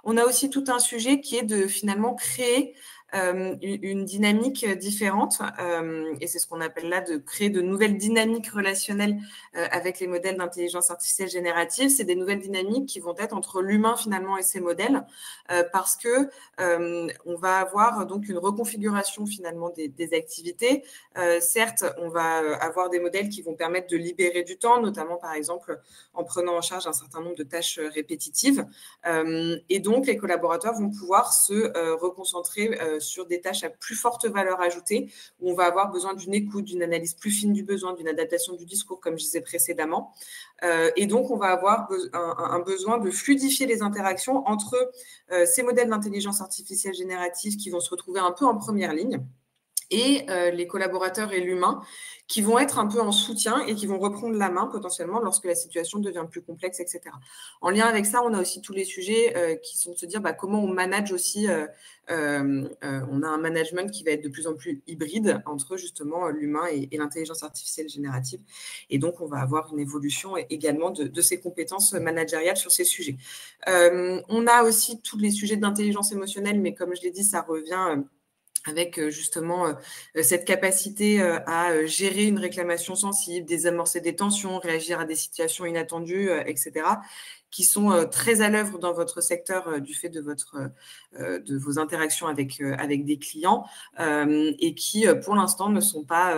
On a aussi tout un sujet qui est de finalement créer une dynamique différente, et c'est ce qu'on appelle là de créer de nouvelles dynamiques relationnelles avec les modèles d'intelligence artificielle générative. C'est des nouvelles dynamiques qui vont être entre l'humain finalement et ces modèles, parce que on va avoir donc une reconfiguration finalement des activités. Certes, on va avoir des modèles qui vont permettre de libérer du temps, notamment par exemple en prenant en charge un certain nombre de tâches répétitives, et donc les collaborateurs vont pouvoir se reconcentrer sur des tâches à plus forte valeur ajoutée, où on va avoir besoin d'une écoute, d'une analyse plus fine du besoin, d'une adaptation du discours, comme je disais précédemment. Et donc, on va avoir un besoin de fluidifier les interactions entre ces modèles d'intelligence artificielle générative qui vont se retrouver un peu en première ligne, et les collaborateurs et l'humain qui vont être un peu en soutien et qui vont reprendre la main potentiellement lorsque la situation devient plus complexe, etc. En lien avec ça, on a aussi tous les sujets qui sont de se dire comment on manage aussi. On a un management qui va être de plus en plus hybride entre justement l'humain et l'intelligence artificielle générative. Et donc, on va avoir une évolution également de ces compétences managériales sur ces sujets. On a aussi tous les sujets d'intelligence émotionnelle, mais comme je l'ai dit, ça revient avec justement cette capacité à gérer une réclamation sensible, désamorcer des tensions, réagir à des situations inattendues, etc., qui sont très à l'œuvre dans votre secteur du fait de vos interactions avec des clients, et qui, pour l'instant, ne sont pas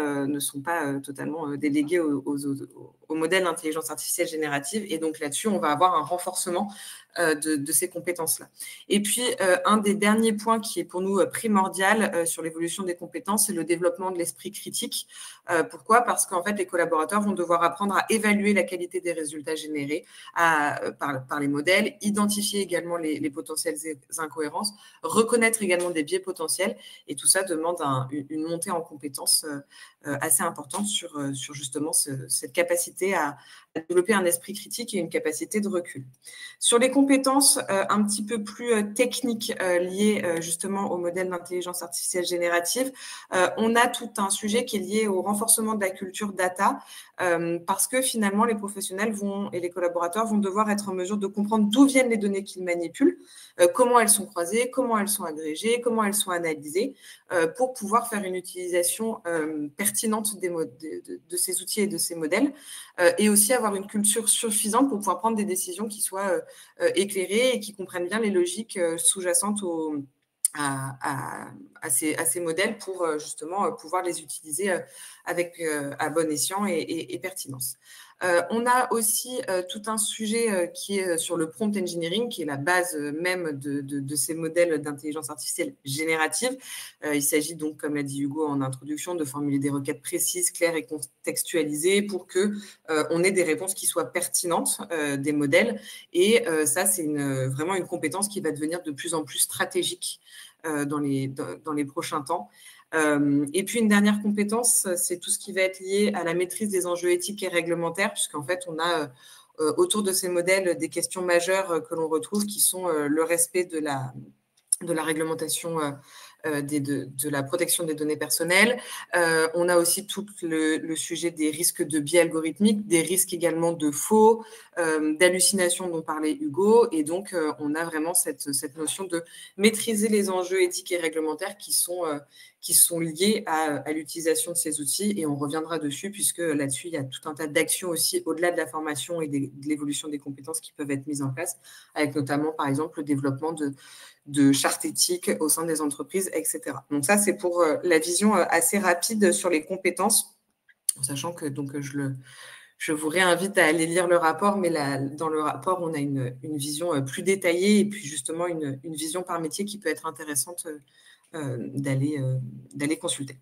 totalement délégués au modèle d'intelligence artificielle générative. Et donc là-dessus, on va avoir un renforcement de ces compétences-là. Et puis, un des derniers points qui est pour nous primordial sur l'évolution des compétences, c'est le développement de l'esprit critique. Pourquoi ? Parce qu'en fait, les collaborateurs vont devoir apprendre à évaluer la qualité des résultats générés par les modèles, identifier également les potentielles incohérences, reconnaître également des biais potentiels, et tout ça demande une montée en compétences assez importante sur justement cette capacité à développer un esprit critique et une capacité de recul. Sur les compétences un petit peu plus techniques liées justement au modèle d'intelligence artificielle générative, on a tout un sujet qui est lié au renforcement de la culture data, parce que finalement les professionnels et les collaborateurs vont devoir être en mesure de comprendre d'où viennent les données qu'ils manipulent, comment elles sont croisées, comment elles sont agrégées, comment elles sont analysées, pour pouvoir faire une utilisation pertinente de ces outils et de ces modèles, et aussi avoir une culture suffisante pour pouvoir prendre des décisions qui soient éclairées et qui comprennent bien les logiques sous-jacentes à ces modèles pour justement pouvoir les utiliser à bon escient et pertinence. On a aussi tout un sujet qui est sur le prompt engineering, qui est la base même de ces modèles d'intelligence artificielle générative. Il s'agit donc, comme l'a dit Hugo en introduction, de formuler des requêtes précises, claires et contextualisées pour qu'on ait des réponses qui soient pertinentes des modèles. Et ça, c'est vraiment une compétence qui va devenir de plus en plus stratégique dans les prochains temps. Et puis, une dernière compétence, c'est tout ce qui va être lié à la maîtrise des enjeux éthiques et réglementaires, puisqu'en fait, on a autour de ces modèles des questions majeures que l'on retrouve, qui sont le respect de la réglementation de la protection des données personnelles. On a aussi tout le sujet des risques de biais algorithmiques, des risques également de faux, d'hallucinations dont parlait Hugo. Et donc, on a vraiment cette notion de maîtriser les enjeux éthiques et réglementaires qui sont qui sont liées à l'utilisation de ces outils, et on reviendra dessus puisque là-dessus, il y a tout un tas d'actions aussi au-delà de la formation et de l'évolution des compétences qui peuvent être mises en place, avec notamment, par exemple, le développement de chartes éthiques au sein des entreprises, etc. Donc ça, c'est pour la vision assez rapide sur les compétences, en sachant que donc, je vous réinvite à aller lire le rapport, mais dans le rapport, on a une vision plus détaillée et puis justement une vision par métier qui peut être intéressante d'aller consulter.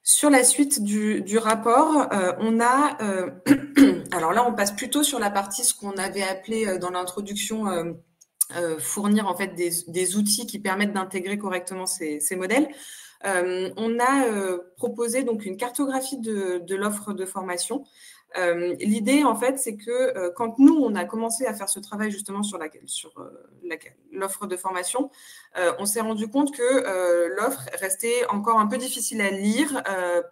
Sur la suite du rapport, on a… alors là, on passe plutôt sur la partie, ce qu'on avait appelé dans l'introduction, fournir en fait des outils qui permettent d'intégrer correctement ces modèles. On a proposé donc une cartographie de l'offre de formation. L'idée, en fait, c'est que quand nous, on a commencé à faire ce travail justement sur l'offre de formation, on s'est rendu compte que l'offre restait encore un peu difficile à lire,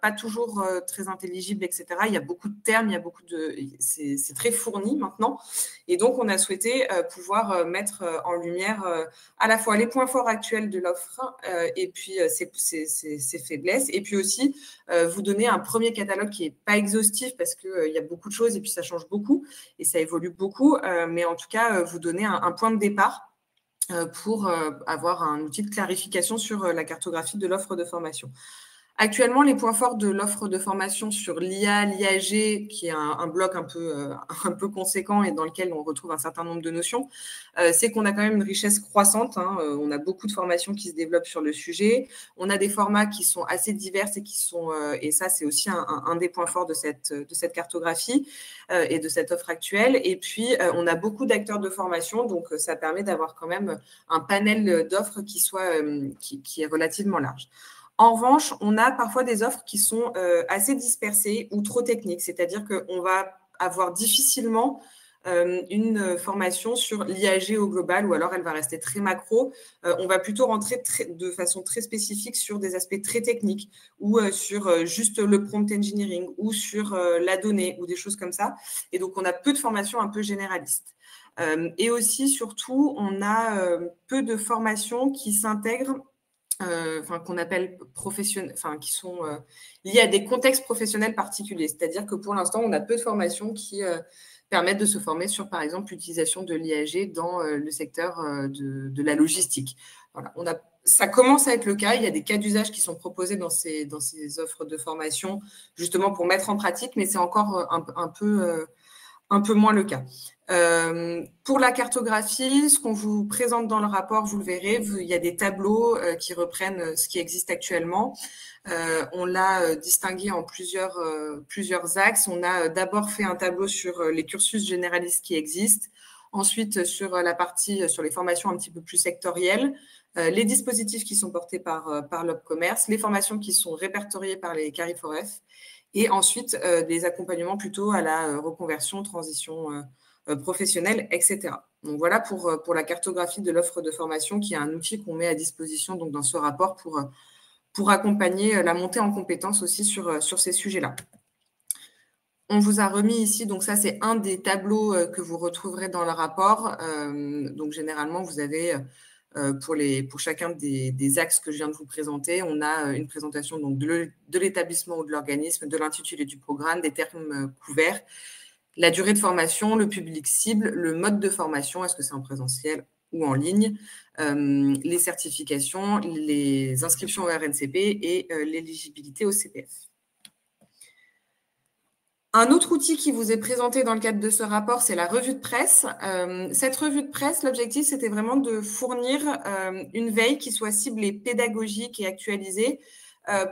pas toujours très intelligible, etc. Il y a beaucoup de termes, c'est très fourni maintenant. Et donc, on a souhaité pouvoir mettre en lumière à la fois les points forts actuels de l'offre et puis ses faiblesses, et puis aussi vous donner un premier catalogue qui n'est pas exhaustif parce qu'il y a beaucoup de choses et puis ça change beaucoup et ça évolue beaucoup, mais en tout cas, vous donner un point de départ pour avoir un outil de clarification sur la cartographie de l'offre de formation. Actuellement, les points forts de l'offre de formation sur l'IA, l'IAG, qui est un bloc un peu conséquent et dans lequel on retrouve un certain nombre de notions, c'est qu'on a quand même une richesse croissante. On a beaucoup de formations qui se développent sur le sujet. On a des formats qui sont assez divers et ça, c'est aussi un des points forts de cette cartographie et de cette offre actuelle. Et puis, on a beaucoup d'acteurs de formation, donc ça permet d'avoir quand même un panel d'offres qui est relativement large. En revanche, on a parfois des offres qui sont assez dispersées ou trop techniques, c'est-à-dire qu'on va avoir difficilement une formation sur l'IAG au global, ou alors elle va rester très macro. On va plutôt rentrer de façon très spécifique sur des aspects très techniques, ou sur juste le prompt engineering, ou sur la donnée, ou des choses comme ça. Et donc, on a peu de formations un peu généralistes. Et aussi, surtout, on a peu de formations qui s'intègrent qu'on appelle professionnels, qui sont liés à des contextes professionnels particuliers. C'est-à-dire que pour l'instant, on a peu de formations qui permettent de se former sur, par exemple, l'utilisation de l'IAG dans le secteur de la logistique. Voilà. Ça commence à être le cas. Il y a des cas d'usage qui sont proposés dans ces offres de formation, justement pour mettre en pratique, mais c'est encore un peu moins le cas. Pour la cartographie, ce qu'on vous présente dans le rapport, vous le verrez, il y a des tableaux qui reprennent ce qui existe actuellement. On l'a distingué en plusieurs axes. On a d'abord fait un tableau sur les cursus généralistes qui existent, ensuite sur la partie sur les formations un petit peu plus sectorielles, les dispositifs qui sont portés par l'Opcommerce, les formations qui sont répertoriées par les CARIFOREF, et ensuite des accompagnements plutôt à la reconversion, transition professionnelle, etc. Donc voilà pour la cartographie de l'offre de formation, qui est un outil qu'on met à disposition donc, dans ce rapport pour accompagner la montée en compétences aussi sur ces sujets-là. On vous a remis ici, donc ça c'est un des tableaux que vous retrouverez dans le rapport. Donc généralement, vous avez pour chacun des axes que je viens de vous présenter, on a une présentation donc, de l'établissement ou de l'organisme, de l'intitulé du programme, des termes couverts, la durée de formation, le public cible, le mode de formation, est-ce que c'est en présentiel ou en ligne, les certifications, les inscriptions au RNCP et l'éligibilité au CPF. Un autre outil qui vous est présenté dans le cadre de ce rapport, c'est la revue de presse. Cette revue de presse, l'objectif, c'était vraiment de fournir une veille qui soit ciblée, pédagogique et actualisée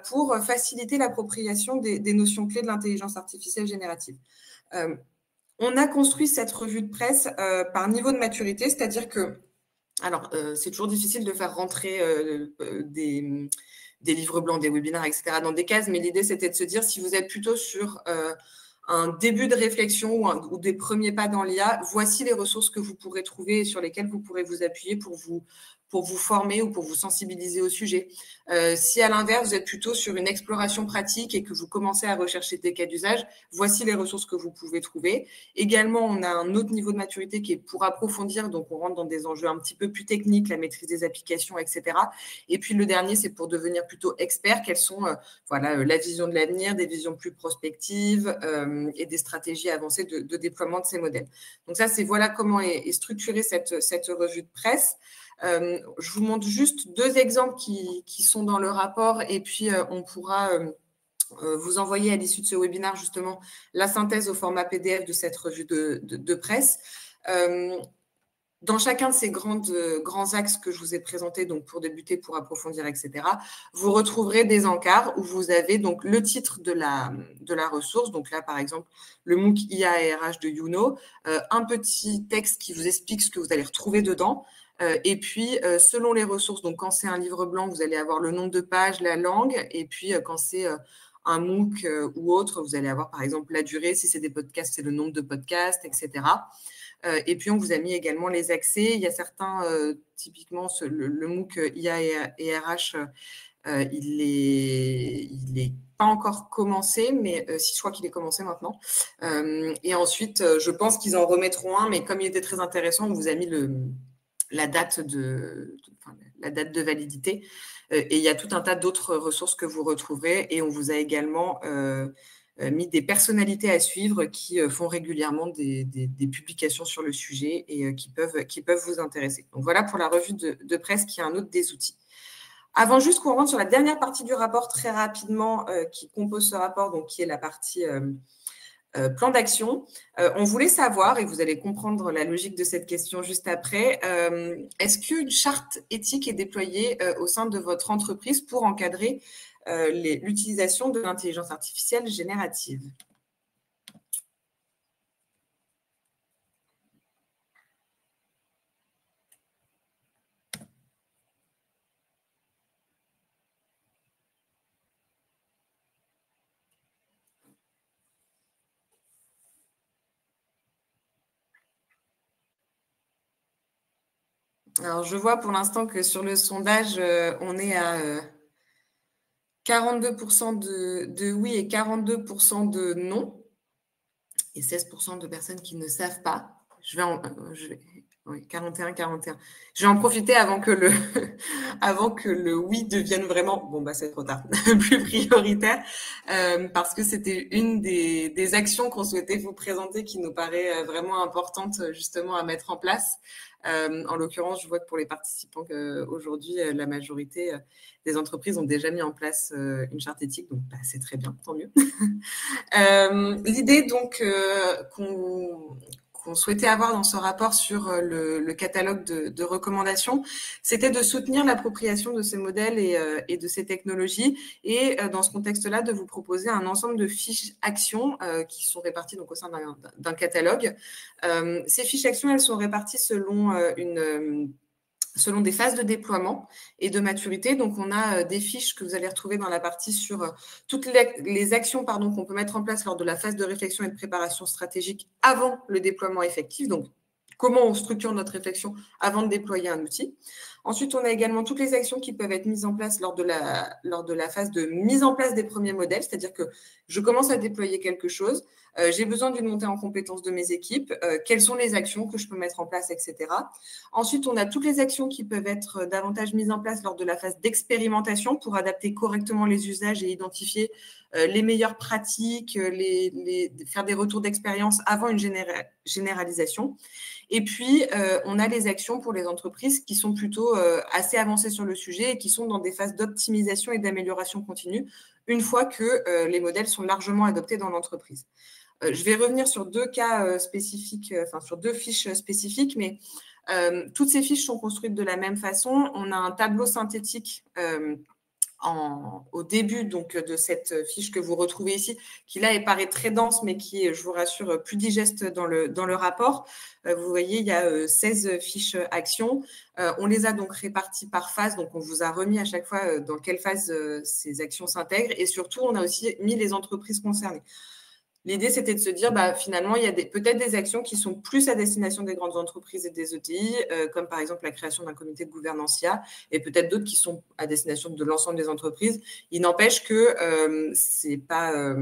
pour faciliter l'appropriation des notions clés de l'intelligence artificielle générative. On a construit cette revue de presse par niveau de maturité, c'est-à-dire que, alors, c'est toujours difficile de faire rentrer des livres blancs, des webinaires, etc., dans des cases, mais l'idée, c'était de se dire, si vous êtes plutôt sur un début de réflexion ou des premiers pas dans l'IA, voici les ressources que vous pourrez trouver et sur lesquelles vous pourrez vous appuyer pour vous pour vous former ou pour vous sensibiliser au sujet. Si à l'inverse, vous êtes plutôt sur une exploration pratique et que vous commencez à rechercher des cas d'usage, voici les ressources que vous pouvez trouver. Également, on a un autre niveau de maturité qui est pour approfondir, donc on rentre dans des enjeux un petit peu plus techniques, la maîtrise des applications, etc. Et puis le dernier, c'est pour devenir plutôt expert, quelles sont la vision de l'avenir, des visions plus prospectives et des stratégies avancées de déploiement de ces modèles. Donc ça, c'est voilà comment est structurée cette revue de presse. Je vous montre juste 2 exemples qui sont dans le rapport et puis on pourra vous envoyer à l'issue de ce webinaire justement la synthèse au format PDF de cette revue de presse. Dans chacun de ces grands axes que je vous ai présentés, donc pour débuter, pour approfondir, etc., vous retrouverez des encarts où vous avez donc le titre de la ressource. Donc là, par exemple, le MOOC IA et RH de Youno, un petit texte qui vous explique ce que vous allez retrouver dedans. Et puis, selon les ressources, donc quand c'est un livre blanc, vous allez avoir le nombre de pages, la langue. Et puis, quand c'est un MOOC ou autre, vous allez avoir, par exemple, la durée. Si c'est des podcasts, c'est le nombre de podcasts, etc. Et puis, on vous a mis également les accès. Il y a certains, typiquement, le MOOC IA et RH, il est pas encore commencé, mais si je crois qu'il est commencé maintenant. Et ensuite, je pense qu'ils en remettront un, mais comme il était très intéressant, on vous a mis la date de validité. Et il y a tout un tas d'autres ressources que vous retrouverez. Et on vous a également mis des personnalités à suivre qui font régulièrement des publications sur le sujet et qui peuvent vous intéresser. Donc voilà pour la revue de presse qui est un autre des outils. Avant juste qu'on rentre sur la dernière partie du rapport très rapidement qui compose ce rapport, donc qui est la partie plan d'action, on voulait savoir, et vous allez comprendre la logique de cette question juste après, est-ce qu'une charte éthique est déployée au sein de votre entreprise pour encadrer l'utilisation de l'intelligence artificielle générative? Alors, je vois pour l'instant que sur le sondage, on est à 42% de oui et 42% de non, et 16% de personnes qui ne savent pas. Oui, 41. Je vais en profiter avant que le oui devienne vraiment, bon, bah, c'est trop tard, plus prioritaire, parce que c'était une des actions qu'on souhaitait vous présenter qui nous paraît vraiment importante justement à mettre en place. En l'occurrence, je vois que pour les participants aujourd'hui, la majorité des entreprises ont déjà mis en place une charte éthique, donc bah, c'est très bien, tant mieux. L'idée donc qu'on souhaitait avoir dans ce rapport sur le catalogue de recommandations, c'était de soutenir l'appropriation de ces modèles et de ces technologies, et dans ce contexte-là, de vous proposer un ensemble de fiches actions qui sont réparties donc au sein d'un catalogue. Ces fiches actions, elles sont réparties selon des phases de déploiement et de maturité. Donc, on a des fiches que vous allez retrouver dans la partie sur toutes les actions qu'on peut mettre en place lors de la phase de réflexion et de préparation stratégique avant le déploiement effectif. Donc, comment on structure notre réflexion avant de déployer un outil. Ensuite, on a également toutes les actions qui peuvent être mises en place lors de la phase de mise en place des premiers modèles, c'est-à-dire que je commence à déployer quelque chose, j'ai besoin d'une montée en compétence de mes équipes, quelles sont les actions que je peux mettre en place, etc. Ensuite, on a toutes les actions qui peuvent être davantage mises en place lors de la phase d'expérimentation pour adapter correctement les usages et identifier les meilleures pratiques, faire des retours d'expérience avant une généralisation. Et puis, on a les actions pour les entreprises qui sont plutôt assez avancées sur le sujet et qui sont dans des phases d'optimisation et d'amélioration continue une fois que les modèles sont largement adoptés dans l'entreprise. Je vais revenir sur 2 cas spécifiques, sur 2 fiches spécifiques, mais toutes ces fiches sont construites de la même façon. On a un tableau synthétique au début donc, de cette fiche que vous retrouvez ici, qui là paraît très dense, mais qui est, je vous rassure, plus digeste dans le rapport. Vous voyez, il y a 16 fiches actions. On les a donc réparties par phase, donc on vous a remis à chaque fois dans quelle phase ces actions s'intègrent, et surtout, on a aussi mis les entreprises concernées. L'idée, c'était de se dire, finalement, il y a peut-être des actions qui sont plus à destination des grandes entreprises et des ETI, comme par exemple la création d'un comité de gouvernance IA, et peut-être d'autres qui sont à destination de l'ensemble des entreprises. Il n'empêche que c'est pas...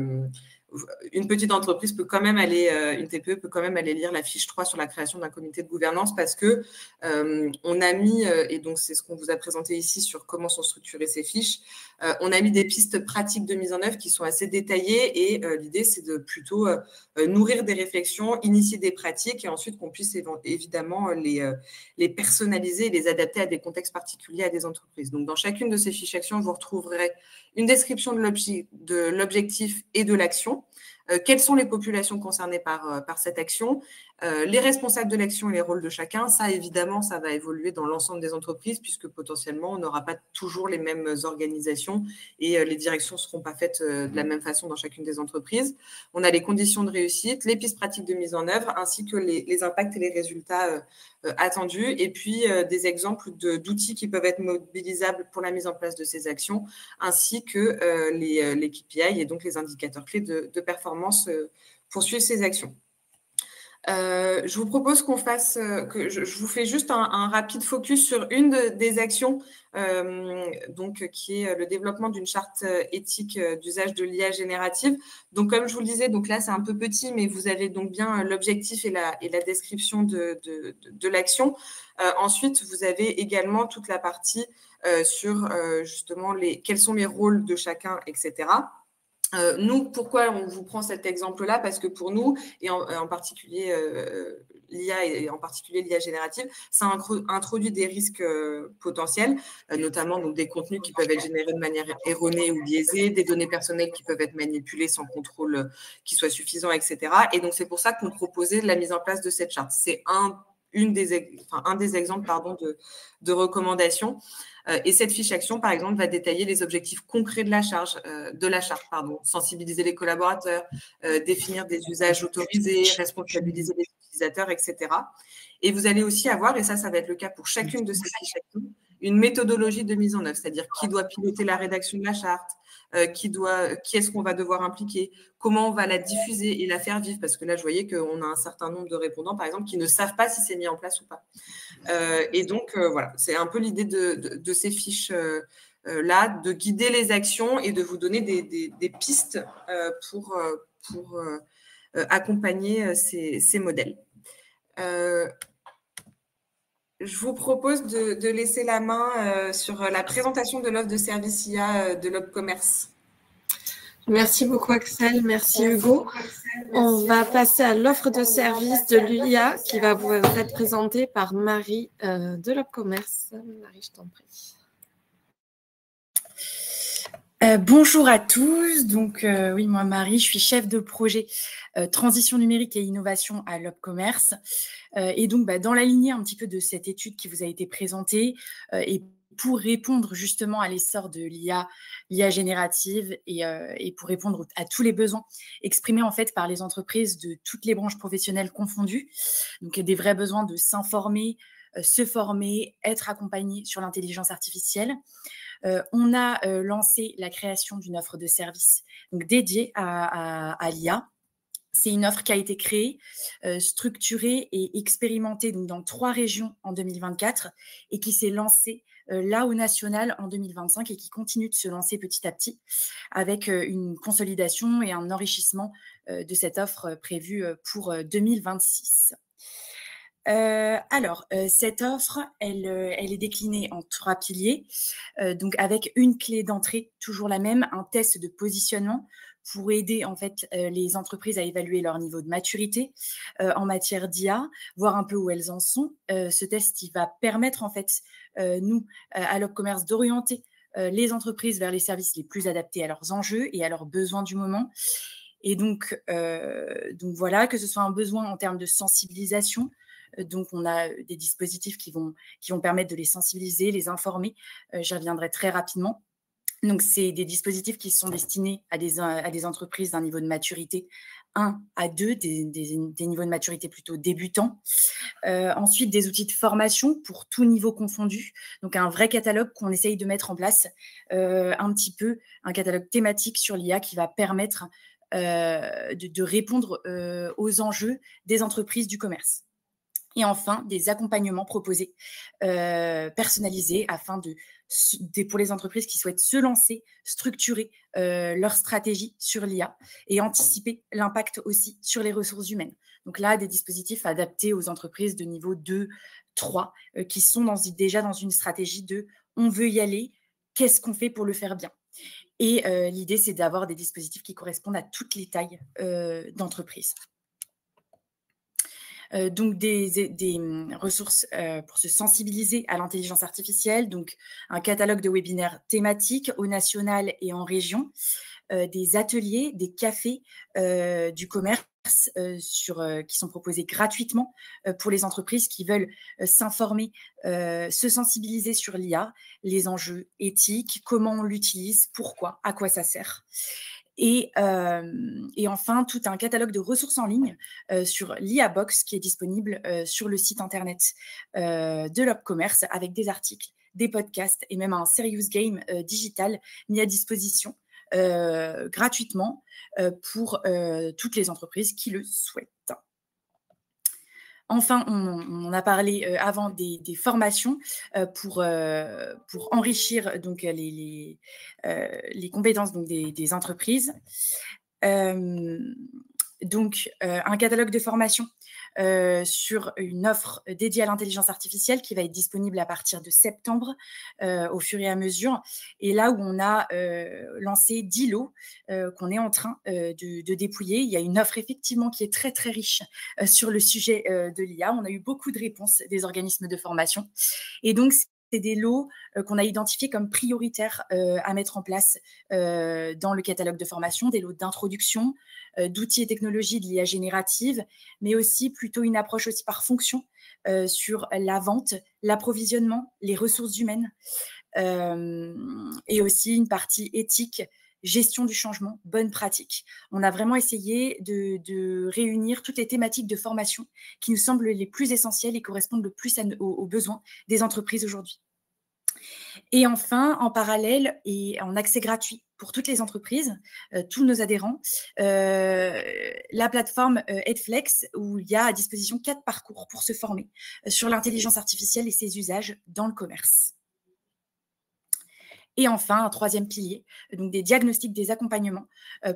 une petite entreprise peut quand même aller, une TPE peut quand même aller lire la fiche 3 sur la création d'un comité de gouvernance parce que on a mis, et donc c'est ce qu'on vous a présenté ici sur comment sont structurées ces fiches, on a mis des pistes pratiques de mise en œuvre qui sont assez détaillées et l'idée c'est de plutôt nourrir des réflexions, initier des pratiques et ensuite qu'on puisse évidemment les personnaliser et les adapter à des contextes particuliers à des entreprises. Donc dans chacune de ces fiches actions, vous retrouverez une description de l'objectif et de l'action. Quelles sont les populations concernées par cette action, les responsables de l'action et les rôles de chacun. Ça, évidemment, ça va évoluer dans l'ensemble des entreprises puisque potentiellement, on n'aura pas toujours les mêmes organisations et les directions ne seront pas faites de la même façon dans chacune des entreprises. On a les conditions de réussite, les pistes pratiques de mise en œuvre, ainsi que les impacts et les résultats attendus, et puis des exemples d'outils qui peuvent être mobilisables pour la mise en place de ces actions, ainsi que les KPI et donc les indicateurs clés de performance pour suivre ces actions. Je vous propose qu'on fasse, que je vous fais juste un rapide focus sur une des actions, donc qui est le développement d'une charte éthique d'usage de l'IA générative. Donc, comme je vous le disais, donc là c'est un peu petit, mais vous avez donc bien l'objectif et la description de l'action. Ensuite, vous avez également toute la partie sur justement quels sont les rôles de chacun, etc. Nous, pourquoi on vous prend cet exemple-là? Parce que pour nous, et en particulier l'IA et en particulier l'IA générative, ça introduit des risques potentiels, notamment donc, des contenus qui peuvent être générés de manière erronée ou biaisée, des données personnelles qui peuvent être manipulées sans contrôle qui soit suffisant, etc. Et donc, c'est pour ça qu'on proposait la mise en place de cette charte. C'est un des exemples de recommandations. Et cette fiche action, par exemple, va détailler les objectifs concrets de la charte, sensibiliser les collaborateurs, définir des usages autorisés, responsabiliser les utilisateurs, etc. Et vous allez aussi avoir, et ça va être le cas pour chacune de ces fiches actions, une méthodologie de mise en œuvre, c'est-à-dire qui doit piloter la rédaction de la charte, qui est-ce qu'on va devoir impliquer, comment on va la diffuser et la faire vivre, parce que là, je voyais qu'on a un certain nombre de répondants, par exemple, qui ne savent pas si c'est mis en place ou pas. Et donc, voilà, c'est un peu l'idée de ces fiches-là, de guider les actions et de vous donner des pistes pour accompagner ces modèles. Je vous propose de laisser la main sur la présentation de l'offre de service IA de l'Opcommerce. Merci beaucoup Axel, merci Hugo. On va passer à l'offre de service de l'IA qui va vous être présentée par Marie de l'Opcommerce. Marie, je t'en prie. Bonjour à tous. Donc, oui, moi, Marie, je suis chef de projet transition numérique et innovation à l'Opcommerce. Et donc, dans la lignée un petit peu de cette étude qui vous a été présentée et pour répondre justement à l'essor de l'IA générative et pour répondre à tous les besoins exprimés en fait par les entreprises de toutes les branches professionnelles confondues. Donc, des vrais besoins de s'informer, se former, être accompagné sur l'intelligence artificielle. On a lancé la création d'une offre de service donc dédiée à l'IA. C'est une offre qui a été créée, structurée et expérimentée donc, dans 3 régions en 2024 et qui s'est lancée là au national en 2025 et qui continue de se lancer petit à petit avec une consolidation et un enrichissement de cette offre prévue pour 2026. Cette offre, elle est déclinée en 3 piliers, donc avec une clé d'entrée, toujours la même, un test de positionnement pour aider en fait les entreprises à évaluer leur niveau de maturité en matière d'IA, voir un peu où elles en sont. Ce test, il va permettre en fait nous à l'Opcommerce d'orienter les entreprises vers les services les plus adaptés à leurs enjeux et à leurs besoins du moment. Et donc voilà, que ce soit un besoin en termes de sensibilisation. Donc, on a des dispositifs qui vont permettre de les sensibiliser, les informer. J'y reviendrai très rapidement. Donc, c'est des dispositifs qui sont destinés à des entreprises d'un niveau de maturité 1 à 2, des niveaux de maturité plutôt débutants. Ensuite, des outils de formation pour tout niveau confondu. Donc, un vrai catalogue qu'on essaye de mettre en place, un petit peu un catalogue thématique sur l'IA qui va permettre de répondre aux enjeux des entreprises du commerce. Et enfin, des accompagnements proposés, personnalisés, afin pour les entreprises qui souhaitent se lancer, structurer leur stratégie sur l'IA et anticiper l'impact aussi sur les ressources humaines. Donc là, des dispositifs adaptés aux entreprises de niveau 2, 3, qui sont déjà dans une stratégie de « on veut y aller, qu'est-ce qu'on fait pour le faire bien ?» Et l'idée, c'est d'avoir des dispositifs qui correspondent à toutes les tailles d'entreprise. Donc des ressources pour se sensibiliser à l'intelligence artificielle, donc un catalogue de webinaires thématiques au national et en région, des ateliers, des cafés du commerce qui sont proposés gratuitement pour les entreprises qui veulent s'informer, se sensibiliser sur l'IA, les enjeux éthiques, comment on l'utilise, pourquoi, à quoi ça sert. Et enfin, tout un catalogue de ressources en ligne sur l'IA Box qui est disponible sur le site internet de l'Opcommerce, avec des articles, des podcasts et même un serious game digital mis à disposition gratuitement pour toutes les entreprises qui le souhaitent. Enfin, on a parlé avant des formations pour enrichir donc, les compétences donc, des entreprises. Donc, un catalogue de formation sur une offre dédiée à l'intelligence artificielle qui va être disponible à partir de septembre au fur et à mesure. Et là où on a lancé 10 lots qu'on est en train de dépouiller, il y a une offre effectivement qui est très très riche sur le sujet de l'IA. On a eu beaucoup de réponses des organismes de formation. Et donc, c'est des lots qu'on a identifiés comme prioritaires à mettre en place dans le catalogue de formation, des lots d'introduction, d'outils et technologies de l'IA générative, mais aussi plutôt une approche aussi par fonction sur la vente, l'approvisionnement, les ressources humaines, et aussi une partie éthique, gestion du changement, bonne pratique. On a vraiment essayé de réunir toutes les thématiques de formation qui nous semblent les plus essentielles et correspondent le plus aux besoins des entreprises aujourd'hui. Et enfin, en parallèle et en accès gratuit pour toutes les entreprises, tous nos adhérents, la plateforme Edflex, où il y a à disposition 4 parcours pour se former sur l'intelligence artificielle et ses usages dans le commerce. Et enfin, un troisième pilier, donc des diagnostics, des accompagnements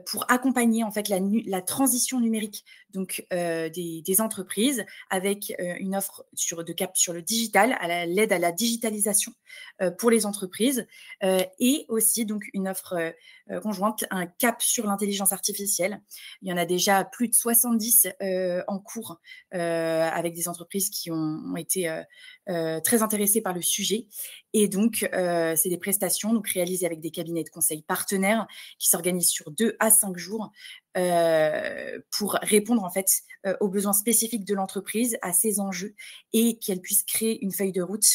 pour accompagner en fait la transition numérique donc, des entreprises avec une offre de cap sur le digital, l'aide à la digitalisation pour les entreprises et aussi donc une offre conjointe, un cap sur l'intelligence artificielle. Il y en a déjà plus de 70 en cours avec des entreprises qui ont été très intéressées par le sujet. Et donc, c'est des prestations donc, réalisées avec des cabinets de conseil partenaires qui s'organisent sur 2 à 5 jours pour répondre en fait aux besoins spécifiques de l'entreprise, à ses enjeux, et qu'elle puisse créer une feuille de route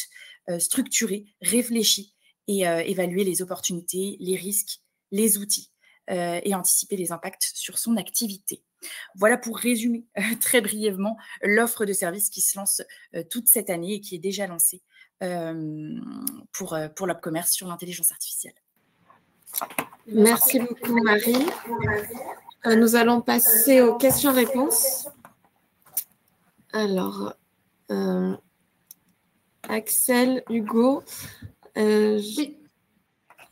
structurée, réfléchie et évaluer les opportunités, les risques, les outils et anticiper les impacts sur son activité. Voilà pour résumer très brièvement l'offre de services qui se lance toute cette année et qui est déjà lancée pour l'Opcommerce sur l'intelligence artificielle. Merci beaucoup, Marie. Nous allons passer aux questions-réponses. Alors, Axel, Hugo. Oui.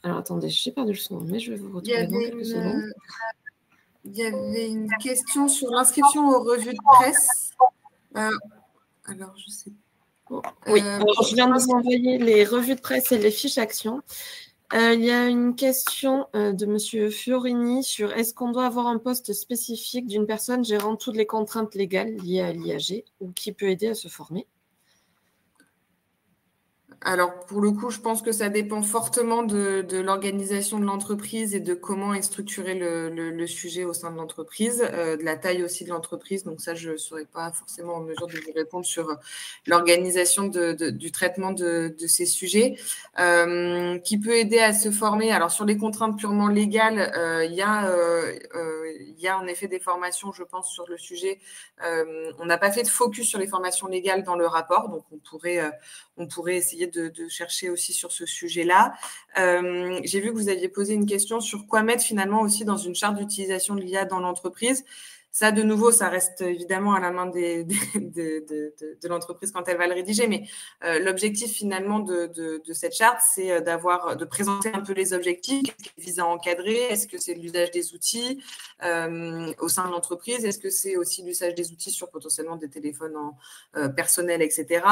Alors, attendez, j'ai perdu le son, mais je vais vous retrouver dans quelques secondes. Il y avait une question sur l'inscription aux revues de presse. Alors, je sais pas. Oui, alors, je viens de vous envoyer les revues de presse et les fiches actions. Il y a une question de M. Fiorini sur est-ce qu'on doit avoir un poste spécifique d'une personne gérant toutes les contraintes légales liées à l'IAG ou qui peut aider à se former? Alors, pour le coup, je pense que ça dépend fortement de l'organisation de l'entreprise et de comment est structuré le sujet au sein de l'entreprise, de la taille aussi de l'entreprise. Donc ça, je ne serais pas forcément en mesure de vous répondre sur l'organisation du traitement de ces sujets. Qui peut aider à se former? Alors, sur les contraintes purement légales, il y a en effet des formations, je pense, sur le sujet. On n'a pas fait de focus sur les formations légales dans le rapport, donc on pourrait essayer de chercher aussi sur ce sujet-là. J'ai vu que vous aviez posé une question sur quoi mettre finalement aussi dans une charte d'utilisation de l'IA dans l'entreprise. Ça, de nouveau, ça reste évidemment à la main de l'entreprise quand elle va le rédiger. Mais l'objectif finalement de cette charte, c'est de présenter un peu les objectifs. Qu'est-ce qui vise à encadrer? Est-ce que c'est l'usage des outils au sein de l'entreprise? Est-ce que c'est aussi l'usage des outils sur potentiellement des téléphones personnels, etc.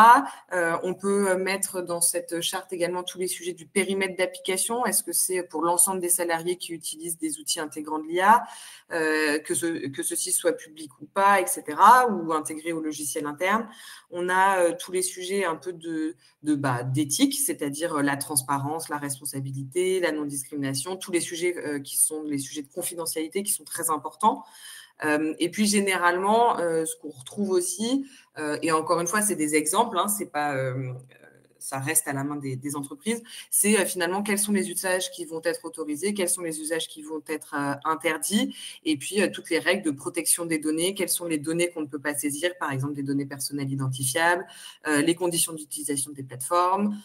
On peut mettre dans cette charte également tous les sujets du périmètre d'application. Est-ce que c'est pour l'ensemble des salariés qui utilisent des outils intégrants de l'IA, que ceci soit public ou pas, etc., ou intégré au logiciel interne. On a tous les sujets un peu d'éthique, c'est-à-dire la transparence, la responsabilité, la non-discrimination, tous les sujets qui sont les sujets de confidentialité qui sont très importants. Et puis, généralement, ce qu'on retrouve aussi, et encore une fois, c'est des exemples, hein, c'est pas... ça reste à la main des entreprises, c'est finalement quels sont les usages qui vont être autorisés, quels sont les usages qui vont être interdits, et puis toutes les règles de protection des données, quelles sont les données qu'on ne peut pas saisir, par exemple des données personnelles identifiables, les conditions d'utilisation des plateformes,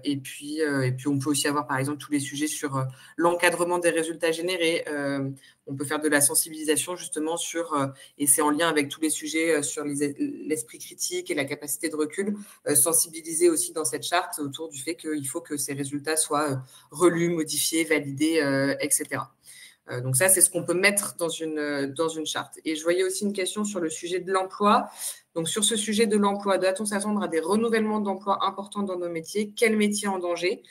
et puis on peut aussi avoir par exemple tous les sujets sur l'encadrement des résultats générés. On peut faire de la sensibilisation justement sur, et c'est en lien avec tous les sujets sur l'esprit critique et la capacité de recul, sensibiliser aussi dans cette charte autour du fait qu'il faut que ces résultats soient relus, modifiés, validés, etc. Donc ça, c'est ce qu'on peut mettre dans une charte. Et je voyais aussi une question sur le sujet de l'emploi. Donc sur ce sujet de l'emploi, doit-on s'attendre à des renouvellements d'emplois importants dans nos métiers? Quels métiers en danger?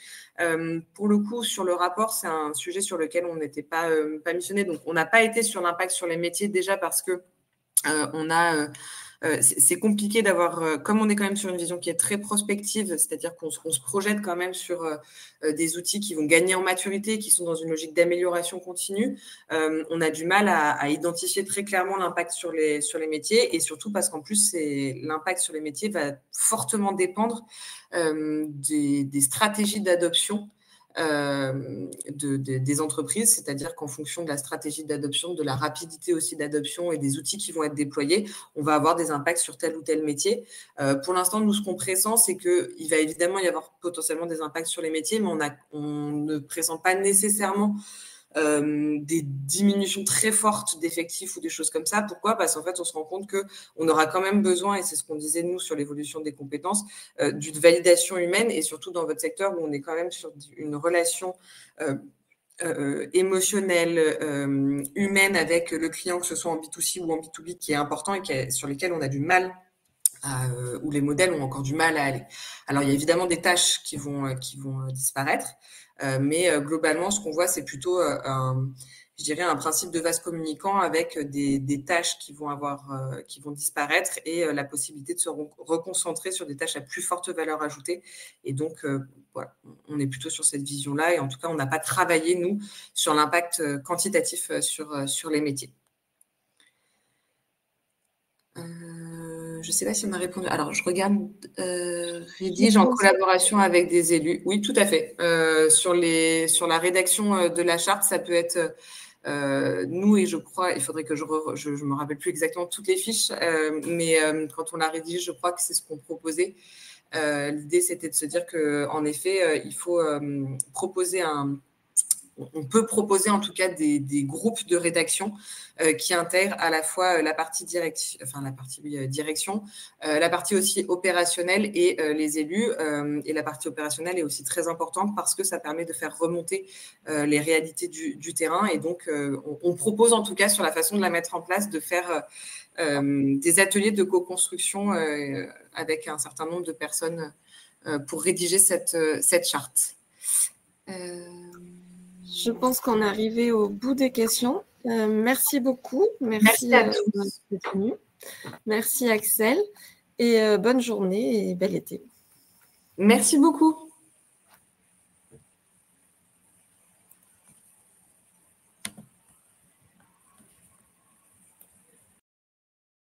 Pour le coup, sur le rapport, c'est un sujet sur lequel on n'était pas missionné. Donc on n'a pas été sur l'impact sur les métiers déjà parce que c'est compliqué d'avoir, comme on est quand même sur une vision qui est très prospective, c'est-à-dire qu'on se projette quand même sur des outils qui vont gagner en maturité, qui sont dans une logique d'amélioration continue, on a du mal à identifier très clairement l'impact sur les métiers, et surtout parce qu'en plus, l'impact sur les métiers va fortement dépendre des stratégies d'adoption des entreprises, c'est-à-dire qu'en fonction de la stratégie d'adoption, de la rapidité aussi d'adoption et des outils qui vont être déployés, on va avoir des impacts sur tel ou tel métier. Pour l'instant, nous, ce qu'on pressent, c'est qu'il va évidemment y avoir potentiellement des impacts sur les métiers, mais on ne pressent pas nécessairement des diminutions très fortes d'effectifs ou des choses comme ça. Pourquoi? Parce qu'en fait, on se rend compte qu'on aura quand même besoin, et c'est ce qu'on disait nous sur l'évolution des compétences, d'une validation humaine, et surtout dans votre secteur où on est quand même sur une relation émotionnelle, humaine avec le client, que ce soit en B2C ou en B2B, qui est important et sur lesquels on a du mal, où les modèles ont encore du mal à aller. Alors, il y a évidemment des tâches qui vont disparaître, mais globalement, ce qu'on voit, c'est plutôt je dirais un principe de vase communicant avec des tâches qui vont disparaître, et la possibilité de se reconcentrer sur des tâches à plus forte valeur ajoutée. Et donc, voilà, on est plutôt sur cette vision-là, et en tout cas, on n'a pas travaillé, nous, sur l'impact quantitatif sur les métiers. Je ne sais pas si on a répondu. Alors, je regarde rédige en collaboration avec des élus. Oui, tout à fait. Sur la rédaction de la charte, ça peut être nous, et je crois, il faudrait que je me rappelle plus exactement toutes les fiches, mais quand on l'a rédigé, je crois que c'est ce qu'on proposait. L'idée, c'était de se dire qu'en effet, il faut proposer on peut proposer en tout cas des groupes de rédaction qui intègrent à la fois la partie direction, la partie aussi opérationnelle et les élus. Et la partie opérationnelle est aussi très importante parce que ça permet de faire remonter les réalités du terrain. Et donc, on propose en tout cas sur la façon de la mettre en place de faire des ateliers de co-construction avec un certain nombre de personnes pour rédiger cette charte. Je pense qu'on est arrivé au bout des questions. Merci beaucoup. Merci à tous. Merci Axel. Et bonne journée et bel été. Merci beaucoup.